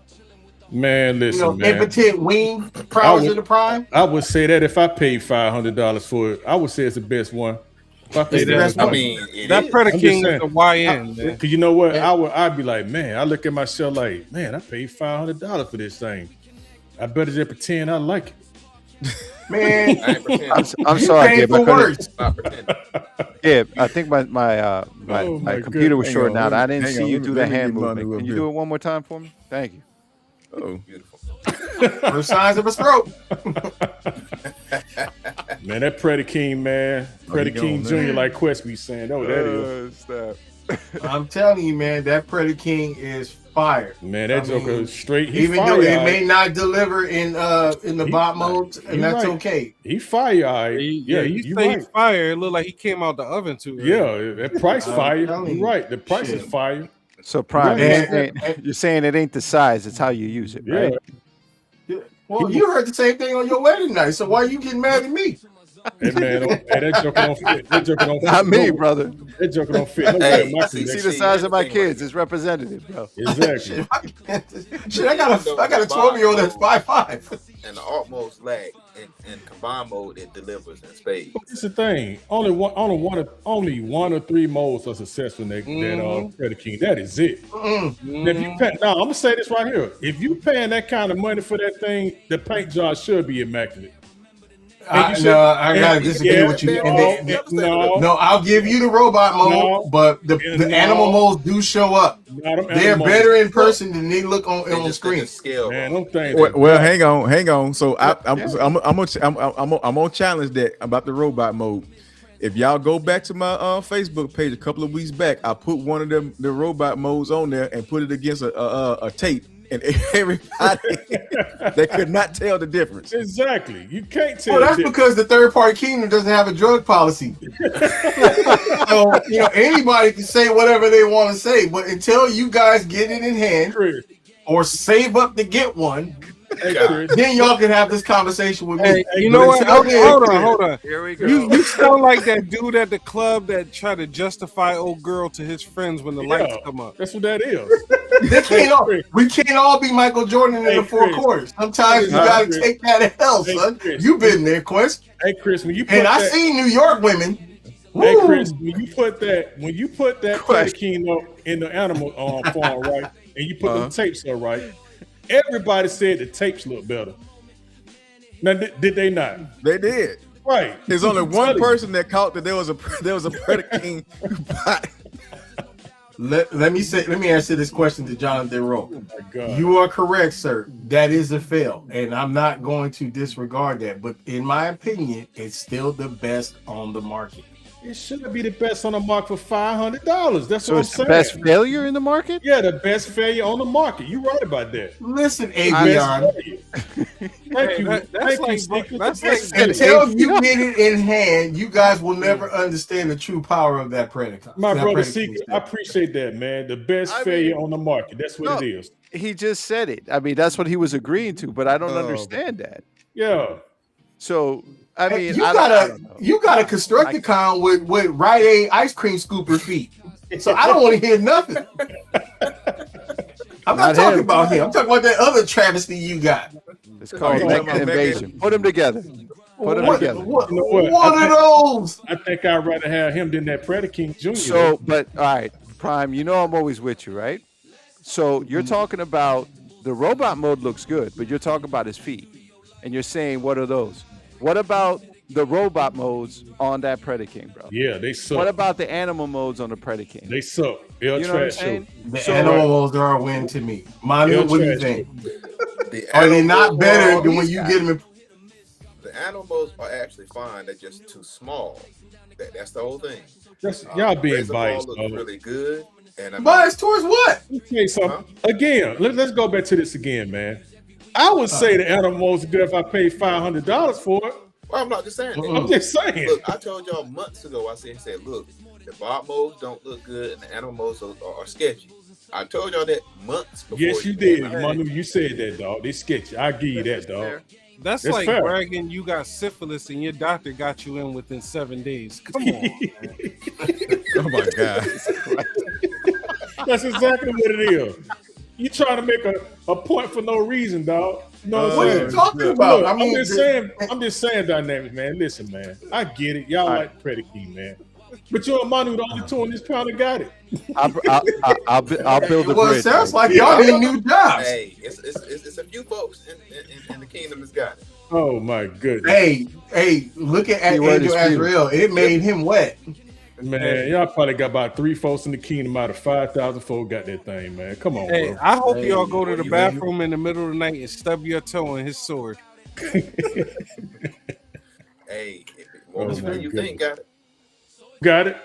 Man, listen, man. Impotent wing Powers of the Prime. I would say that if I paid $500 for it, I would say it's the best one. If I It's paid the that best much I money. mean, That Predator I'm just King is saying. the YN, man. Because you know what? I'd be like, man, I look at myself like, man, I paid $500 for this thing. I better just pretend I like it. Man, I ain't pretending. I'm sorry, paying Gib. I for couldn't. words. Not pretending. Gib, I think my Oh, my computer was goodness. shorting Hang on, out. I didn't hang see on. you Let me- do let that me hand get Manu movement. up Can you here. do it one more time for me? Thank you. Oh, Beautiful. First signs of a stroke. Man, that Predator King, man. Predator King gone, man. Jr., like Quest be saying. Oh, that is. Stop. I'm telling you, man, that Predator King is fire. Man, that I Joker mean, is straight. He Even fire, though it all may right. not deliver in the He- bot modes, he and that's right. okay. He fire, all right. Yeah, you you say right. he's fire. It looked like he came out the oven too. Yeah, that price I'm fire. telling You you, right. The price shit. is fire. So Prime, And- you're saying it ain't the size; it's how you use it, right? Yeah. Well, you heard the same thing on your wedding night, so why you getting mad at me? Hey, man, that Joker don't fit. That Joker don't fit. Not me, no- brother. That Joker don't fit. No Hey, way in my see, You see collection. the size of my that's the thing, kids; it's representative, bro. Exactly. Shit, I got a 12-year-old that's 5'5". And the alt mode's lag. In combined mode, it delivers in spades. It's the thing. Only one or three modes are successful in that Predator King. That is it. Now, if you pay, now I'm gonna say this right here. If you paying that kind of money for that thing, the paint job should be immaculate. I gotta disagree with you. And no, I'll give you the robot mode, No. but the No. animal modes do show up. They're better in person than they look on They just think screen. the scale. Man, them things. well, hang on. So I'm gonna challenge that about the robot mode. If y'all go back to my Facebook page a couple of weeks back, I put one of them the robot modes on there and put it against a tape, and everybody they could not tell the difference. Exactly. You can't tell. Well, that's the because the third-party kingdom doesn't have a drug policy. So anybody can say whatever they want to say, but until you guys get it in hand Chris. or save up to get one, Hey, Chris. then y'all can have this conversation with me. Hey, you know what? But until then- Hold on. Here we go. You sound like that dude at the club that tried to justify old girl to his friends when the lights come up. That's what that is. We can't all be Michael Jordan in Hey, the four Chris. quarters. Sometimes you Hey, gotta Chris. take that L, Hey, son. Chris. You've been there, Quest. Hey, Chris, when you put And I that, seen New York women. hey, Woo. Chris, when you put that Predator King up in the animal form, right, and you put them tapes up, right, everybody said the tapes look better. Now, did they not? They did. Right. There's only I'm one telling you. person that caught that there was a Predator King bot. Let me answer this question to Jonathan Rowe. Oh my God. You are correct, sir. That is a fail, and I'm not going to disregard that. But in my opinion, it's still the best on the market. It shouldn't be the best on the market for $500. That's So what I'm it's the saying. best failure in the market. Yeah, the best failure on the market. You're right about that. Listen, Best Avion, failure. Thank Hey, you. that's Thank like- you, Stickers. that's like- until you get it in hand, you guys will never understand the true power of that predicate. My that brother predicate Secret, system. I appreciate that, man. The best I failure mean, on the market. That's what no. it is. He just said it. I mean, that's what he was agreeing to, but I don't understand that. Yeah. So I Hey, mean, you I gotta don't know. you gotta construct a con with Rite Aid ice cream scooper feet. So I don't want to hear nothing. I'm not Not talking him. about him. I'm talking about that other travesty you got. It's called you Mega talking about Invasion. Put them together. Put them What, together. what, You know what? one of those? I think I'd rather have him than that Predaking Jr. So, but all right, Prime, you know I'm always with you, right? So you're talking about the robot mode looks good, but you're talking about his feet. And you're saying, what are those? What about the robot modes on that Predaking, bro? Yeah, they suck. What about the animal modes on the Predaking? They suck. They're You know what I'm trash show. saying? The So- animals are a win to me. Manu, They're what do you trash think? The Are they animal not modes better are than when these you guys. get them in? The animals are actually fine. They're just too small. That's the whole thing. That's, y'all being Reservoir biased, looks dog. really good. And I mean, Bias towards what? Let me tell you something. Again, let's go back to this again, man. I would say the animals are good if I paid $500 for it. well, I'm not just saying. that. I'm just saying. Look, I told y'all months ago. I said, look, the bob modes don't look good, and the animal modes are sketchy. I told y'all that months before. Yes, you came did. out. Manu, you said that, dog. They sketchy. I give you that, dog. That's It's like fair. bragging you got syphilis and your doctor got you in within 7 days. Come on. man. Oh my God. That's exactly what it is. You trying to make a point for no reason, dog. You know what I'm What are saying? you talking Look, about? I I'm mean, just saying dynamics, man. Listen, man. I get it. Y'all All like Predaking, man. But you and Manu, the only two on this panel got it. I'll build a Well, it bridge. sounds like y'all need new jobs. Hey, it's a few folks in the kingdom that's got it. Oh my goodness. Hey, look at Keyword Angel is few. Azrael. It made him wet. Man, y'all probably got about 3 folks in the kingdom out of 5,000 folks got that thing, man. Come on, Hey, bro. I hope Hey, y'all go to the you bathroom in the middle of the night and stub your toe in his sword. Hey, Oh, what my you goodness. think got it? Got it?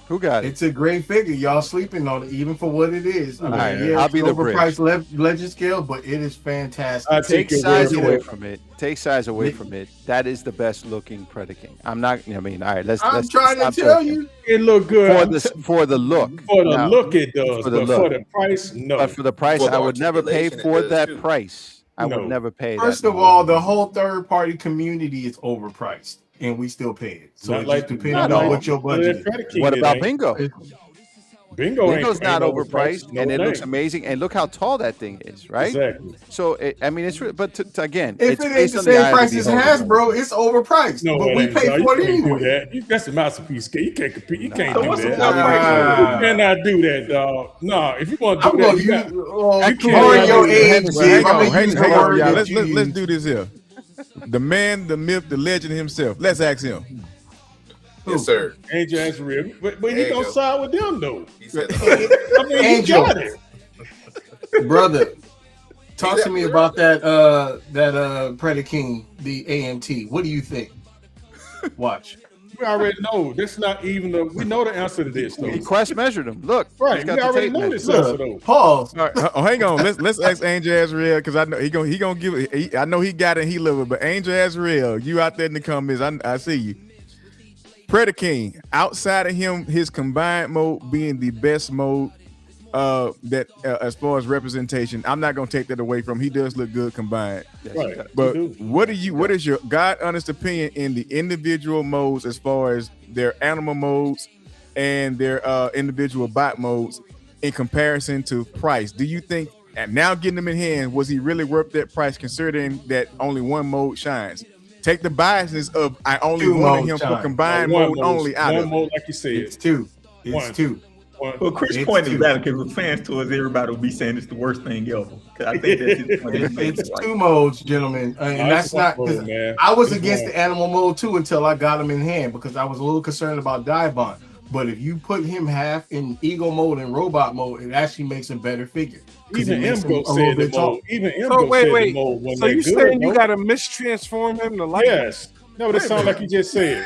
Who got it? It's a great figure. Y'all sleeping on it, even for what it is. I mean, Alright, yeah, I'll it's be the bridge. overpriced legend scale, but it is fantastic. I Take take your size word for away it. from it. Take size away from it. That is the best looking Predaking. I'm not. I mean, all right. Let's. I'm let's trying to stop tell joking. you. It look good. for the look. For the Now, look, it does. for the but look. for the price, no. But for the price, For the I would never pay articulation, for it does that too. price. I No. would never pay. First that of all, the whole third party community is overpriced, and we still pay it. So Not it like just depends not on all. what your budget is. What about Bingo? Bingo? Bingo's not ain't overpriced, No, and it looks ain't. amazing. And look how tall that thing is, right? Exactly. So I mean, it's but again, If it's it ain't based the on the same eye of the price as beholder. Hasbro, it's overpriced. No, but it we ain't, pay dog. for You it can't do anyway. that. That's a masterpiece. You can't compete. You can't So do what's that. the- I'll be right You cannot do that, dog. No, if you want to I'm do gonna that, you got. use can't during do your that. age, Well, Jim. I'm gonna hang use the on, word y'all. that you Let's use. do this here. The man, the myth, the legend himself. Let's ask him. Yes, sir. Angel Azrael, but he There you gonna go. side with them though. He said, I mean, Angel. he got it. Brother, talk to me about that Predaking, the AMT. What do you think? Watch. We already know. That's not even the. We know the answer to this though. He quest measured them. Look, Right, he's got we the already tape know measure. this answer Look, though. pause. All right, hang on. Let's ask Angel Azrael because I know he gonna give it. I know he got it. And he love it. But Angel Azrael, you out there in the comments, I see you. Predaking, outside of him, his combined mode being the best mode. That as far as representation, I'm not gonna take that away from him. He does look good combined. Yes, Right. he does. But You do. what is your God honest opinion in the individual modes as far as their animal modes and their individual bot modes in comparison to price? Do you think, and now getting them in hand, was he really worth that price considering that only one mode shines? Take the biases of I only Two wanted modes him for shine. combined One mode mode, only out one of it. mode, like you said. It's two. It's One. two. One. Well, Chris' It's point is two. valid because with fans towards everybody will be saying it's the worst thing ever. 'Cause I think that's his point. It's two modes, gentlemen, and No, that's it's one not. mode, 'Cause man. I was It's against one. the animal mode too until I got them in hand because I was a little concerned about Daibon. But if you put him half in ego mode and robot mode, it actually makes a better figure. 'Cause it Even makes him Emgo a little said the bit tall. mode. Even So Emgo wait, said wait. the mode wasn't So that you good, saying you though. got to mistransform him to like? Yes. No, that sounds like he just said.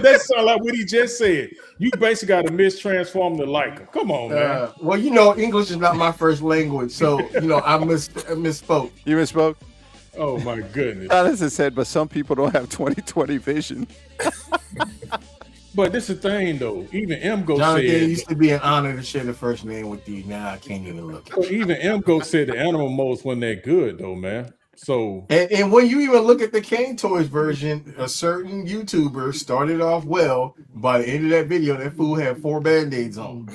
that sounds like what he just said. You basically got to mistransform the like him. Come on, man. Well, you know, English is not my first language, so you know, I misspoke. You misspoke. Oh my goodness. Jonathan said, but some people don't have 20/20 vision. But this is the thing, though. Even Emgo Jonathan, it said. used to be an honor to share the first name with you. Now I can't even look. But even Emgo said the animal modes wasn't that good, though, man. So And when you even look at the Kane Toys version, a certain YouTuber started off well. By the end of that video, that fool had 4 Band-Aids on.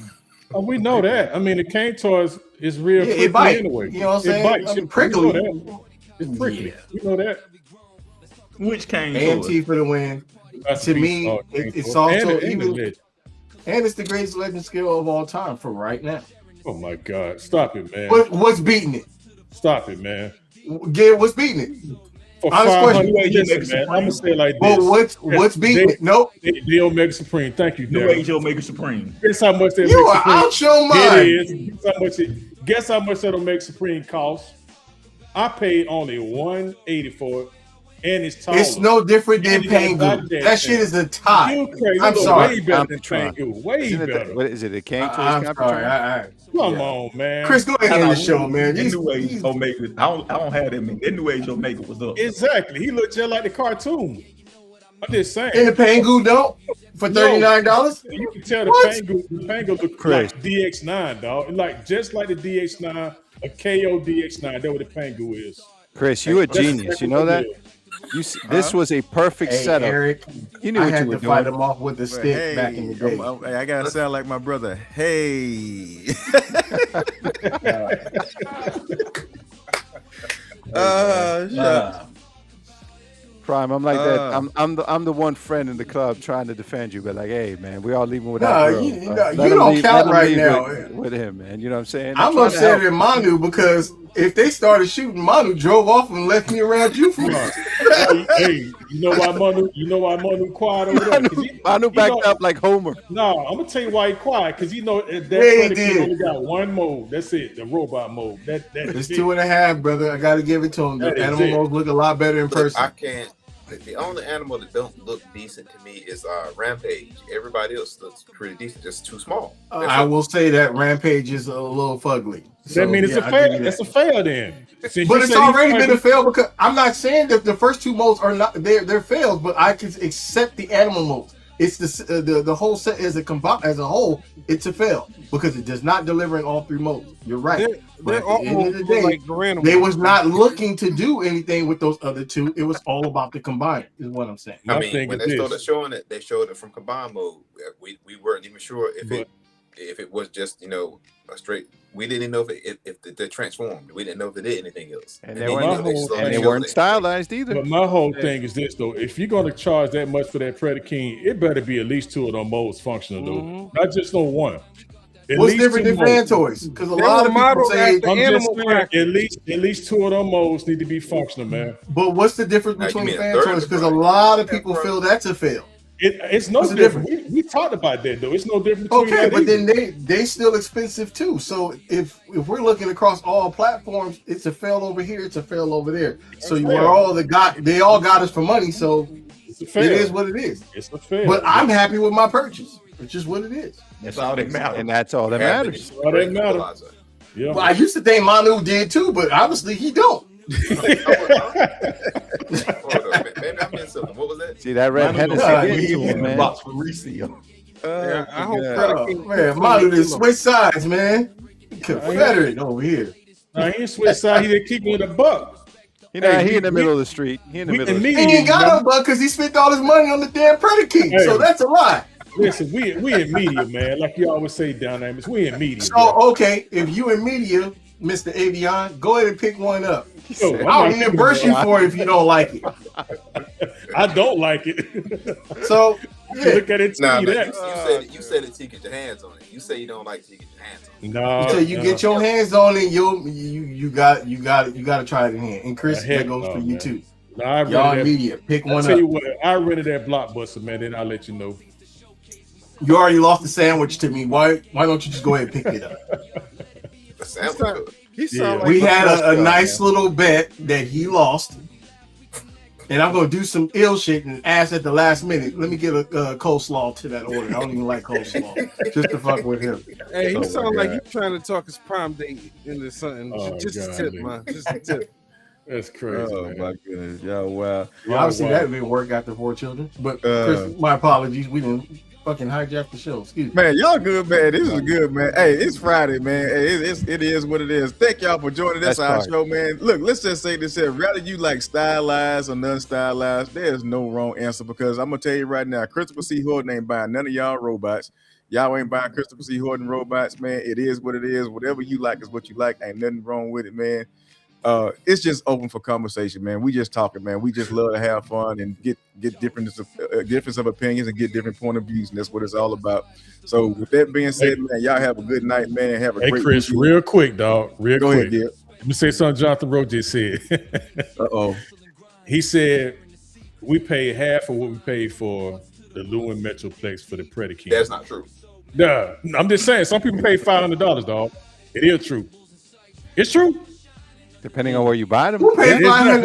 we know that. I mean, the Kane Toys is real Yeah, prickly it bites. anyway. You know what I'm saying? It bites. I mean, We prickly. know that. It's prickly. Yeah. You know that. Which came AMT for the win. That's To a beast. me, Oh, it's Kane Toys. also And even- legend. And it's the greatest legend skill of all time for right now. Oh my God! Stop it, man! What's beating it? Stop it, man! Get what's beating it? For Honest 500, question. listen, man. I'm gonna say it like But this. what's beating it? Nope. The Omega Supreme. Thank you, New Darren. Age Omega Supreme. Guess how much that You Omega are Supreme? out your mind. It is. Guess how much that Omega Supreme costs? I paid only $180 for it, and it's taller. It's no different than And you got a Pangu. goddamn That shit is a tie. You crazy. I'm You look sorry. Way better I'm than trying. Pangu. Way Isn't it better. what is it? A Kane Toys I'm sorry. Competition? Come Yeah. on, man. Chris, go ahead and end the show, man. The These- New Age these- Omega. I don't have that many. That New Age Omega was up. Exactly. He looked just like the cartoon. I'm just saying. And the Pangu don't for $39. You can tell What? the Pangu look Chris. like DX9, dog. Like just like the DX9, a KO DX9. That's what the Pangu is. Chris, you a That's genius. exactly You know what that? it is. This was a perfect Hey, setup. Eric, You knew I what had you were to fight doing. him off with the stick back in the day. I gotta sound like my brother. Hey. Shut. Prime, I'm like that. I'm the one friend in the club trying to defend you, but like, hey man, we all leaving with our Nah, girl. you Let don't him leave- count let him right leave now. with him, man. You know what I'm saying? I'm trying to upset help. at Manu because if they started shooting, Manu drove off and left me around you for Hey, you know why Manu quiet over there? 'Cause Manu he backed know- up like Homer. No, I'm gonna tell you why he quiet because you know that Yeah, he Predator did. only got one mode. That's it, the robot mode. That's It's it. 2.5, brother. I got to give it to him. The That is animal it. modes look a lot better in I person. can't. The only animal that don't look decent to me is Rampage. Everybody else looks pretty decent, just too small. That's I it. will say that Rampage is a little fugly. That means it's yeah, a I'll give fail. you that. It's a fail then. Since But you it's said already he's been a ugly- fail because I'm not saying that the first 2 modes are not they're fails, but I can accept the animal modes. It's the whole set as a whole. It's a fail because it does not deliver in all 3 modes. You're right. But at the end of the day, like Garanimals. they was not looking to do anything with those other 2. It was all about the combine. Is what I'm saying. My I mean, thing when is they started this. showing it, they showed it from combined mode. We weren't even sure But- if it was just a straight. We didn't know if they transformed. We didn't know if they did anything else. And then, they you weren't- know, slowly And they showed weren't it. stylized either. But my whole thing is this though: if you're gonna charge that much for that Predaking, it better be at least 2 of them modes functional though, not just no one. At What's least different 2 than fan modes. toys? Because a They lot were of people modeled say, after I'm just Animal saying, Crackers. at least 2 of them modes need to be functional, man. but what's the difference Now, you between mean a fan third toys? of Because the a price. lot of Yeah, people bro. feel that's a fail. It's no What's the different. We talked about that though. It's no different between Okay, that but either. then they still expensive too. So if we're looking across all platforms, it's a fail over here, it's a fail over there. So you fair. are all they all got us for money. So It's a fail. it is what it is. It's a fail. But I'm happy with my purchase. It's just what it is. That's all that matters. And that's all that Have matters. the All that great matter. equalizer. Yeah. Well, I used to think Manu did too, but obviously he don't. Hold up, maybe I missed something. What was that? See that red Hennessy God, getting to in him, the man. box for resale. Yeah, I hope Yeah. Oh, man, Manu did switch sides, man. Confederate over here. Nah, he ain't switch side. He didn't keep it in the buck. You know, Hey, he in the we- middle of the street. He in the we middle of in the He street. media, ain't got man. no buck because he spent all his money on the damn Predaking. Hey. So that's a lie. Listen, we in media, man. Like you always say down there, we in media. So bro. okay, if you in media, Mr. Avion, go ahead and pick one up. Yo, I'm I'll not reimburse you for it if you don't like it. I don't like it. So yeah, Look at it. Nah, See man, that. you said it to get your hands on it. You say you don't like to get your hands on it. Nah, until you nah. get your hands on it, you got to try it in hand. And Chris, Heck that goes no, for you man. too. Nah, I Y'all in rented media, pick that. I one tell you up. what, I rented that Blockbuster, man. Then I'll let you know. You already lost the sandwich to me. Why don't you just go ahead and pick it up? The sandwich. He sound like We the had best a guy, nice man. little bet that he lost. And I'm gonna do some ill shit and ask at the last minute. Let me get a coleslaw to that order. I don't even like coleslaw, just to fuck with him. Hey, he Oh, my sound like God. he trying to talk his prom date into something. Oh, just a God, tip, dude. man. Just a tip. That's crazy. Oh man. my goodness, y'all wow. Well, obviously, wow. that didn't work after 4 children. But Uh, Chris, my apologies. We didn't fucking hijack the show. Excuse me. Man, y'all good, man. This is good, man. Hey, it's Friday, man. Hey, it is what it is. Thank y'all for joining this That's our right. show, man. Look, let's just say this here. Rather you like stylized or non-stylized, there's no wrong answer because I'm gonna tell you right now, Christopher C. Horton ain't buying none of y'all robots. Y'all ain't buying Christopher C. Horton robots, man. It is what it is. Whatever you like is what you like. Ain't nothing wrong with it, man. It's just open for conversation, man. We just talking, man. We just love to have fun and get difference of opinions and get different point of views, and that's what it's all about. So, with that being said, man, y'all have a good night, man. Have a Hey, great Chris, weekend. real quick, dog. Real Go quick. ahead, dear. Let me say something Jonathan Rowe just said. Uh-oh. He said we paid half of what we paid for the Lewin Metroplex for the Predicate. That's not true. Nah, I'm just saying, some people pay $500, dog. It is true. It's true. Depending on where you buy them. Who paid Yeah, $500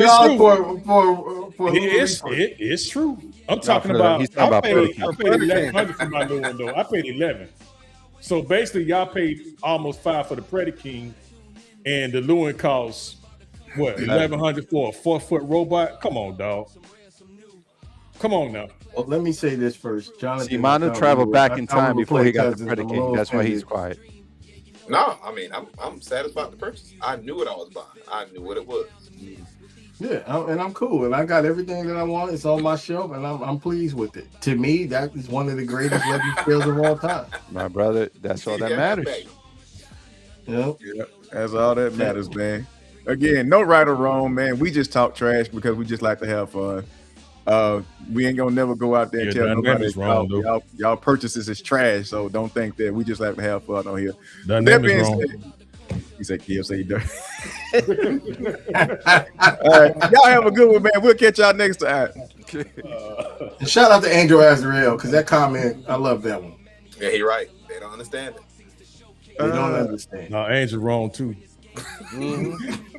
it's for It's true. I'm talking for the- about. he's talking about I paid Predicate. $1,100 for my new one though. I paid 11. So basically, y'all paid almost 5 for the Predicate, and the Lewin costs what 1,100 for a 4-foot robot. Come on, dog. Come on now. Well, let me say this first. Jonathan. See, Manu traveled back in time before he got the I'm a Predicate. little That's why he's offended. quiet. No, I mean I'm satisfied with the purchase. I knew what I was buying. I knew what it was. Yeah, and I'm cool, and I got everything that I want. It's on my shelf, and I'm pleased with it. To me, that is one of the greatest weapon skills of all time. My brother, that's all that Yeah, matters. back. You know, Yeah, that's all that matters, man. Again, no right or wrong, man. We just talk trash because we just like to have fun. We ain't gonna never go out there and Yeah, tell nobody dynamic's wrong, though. y'all purchases is trash. So don't think that. We just like to have fun on here. That That name is being wrong. said, he said KFC dirty. All right, y'all have a good one, man. We'll catch y'all next time. and shout out to Angel Azrael because that comment, I love that one. Yeah, he right. They don't understand it. They don't understand. No, Angel wrong too.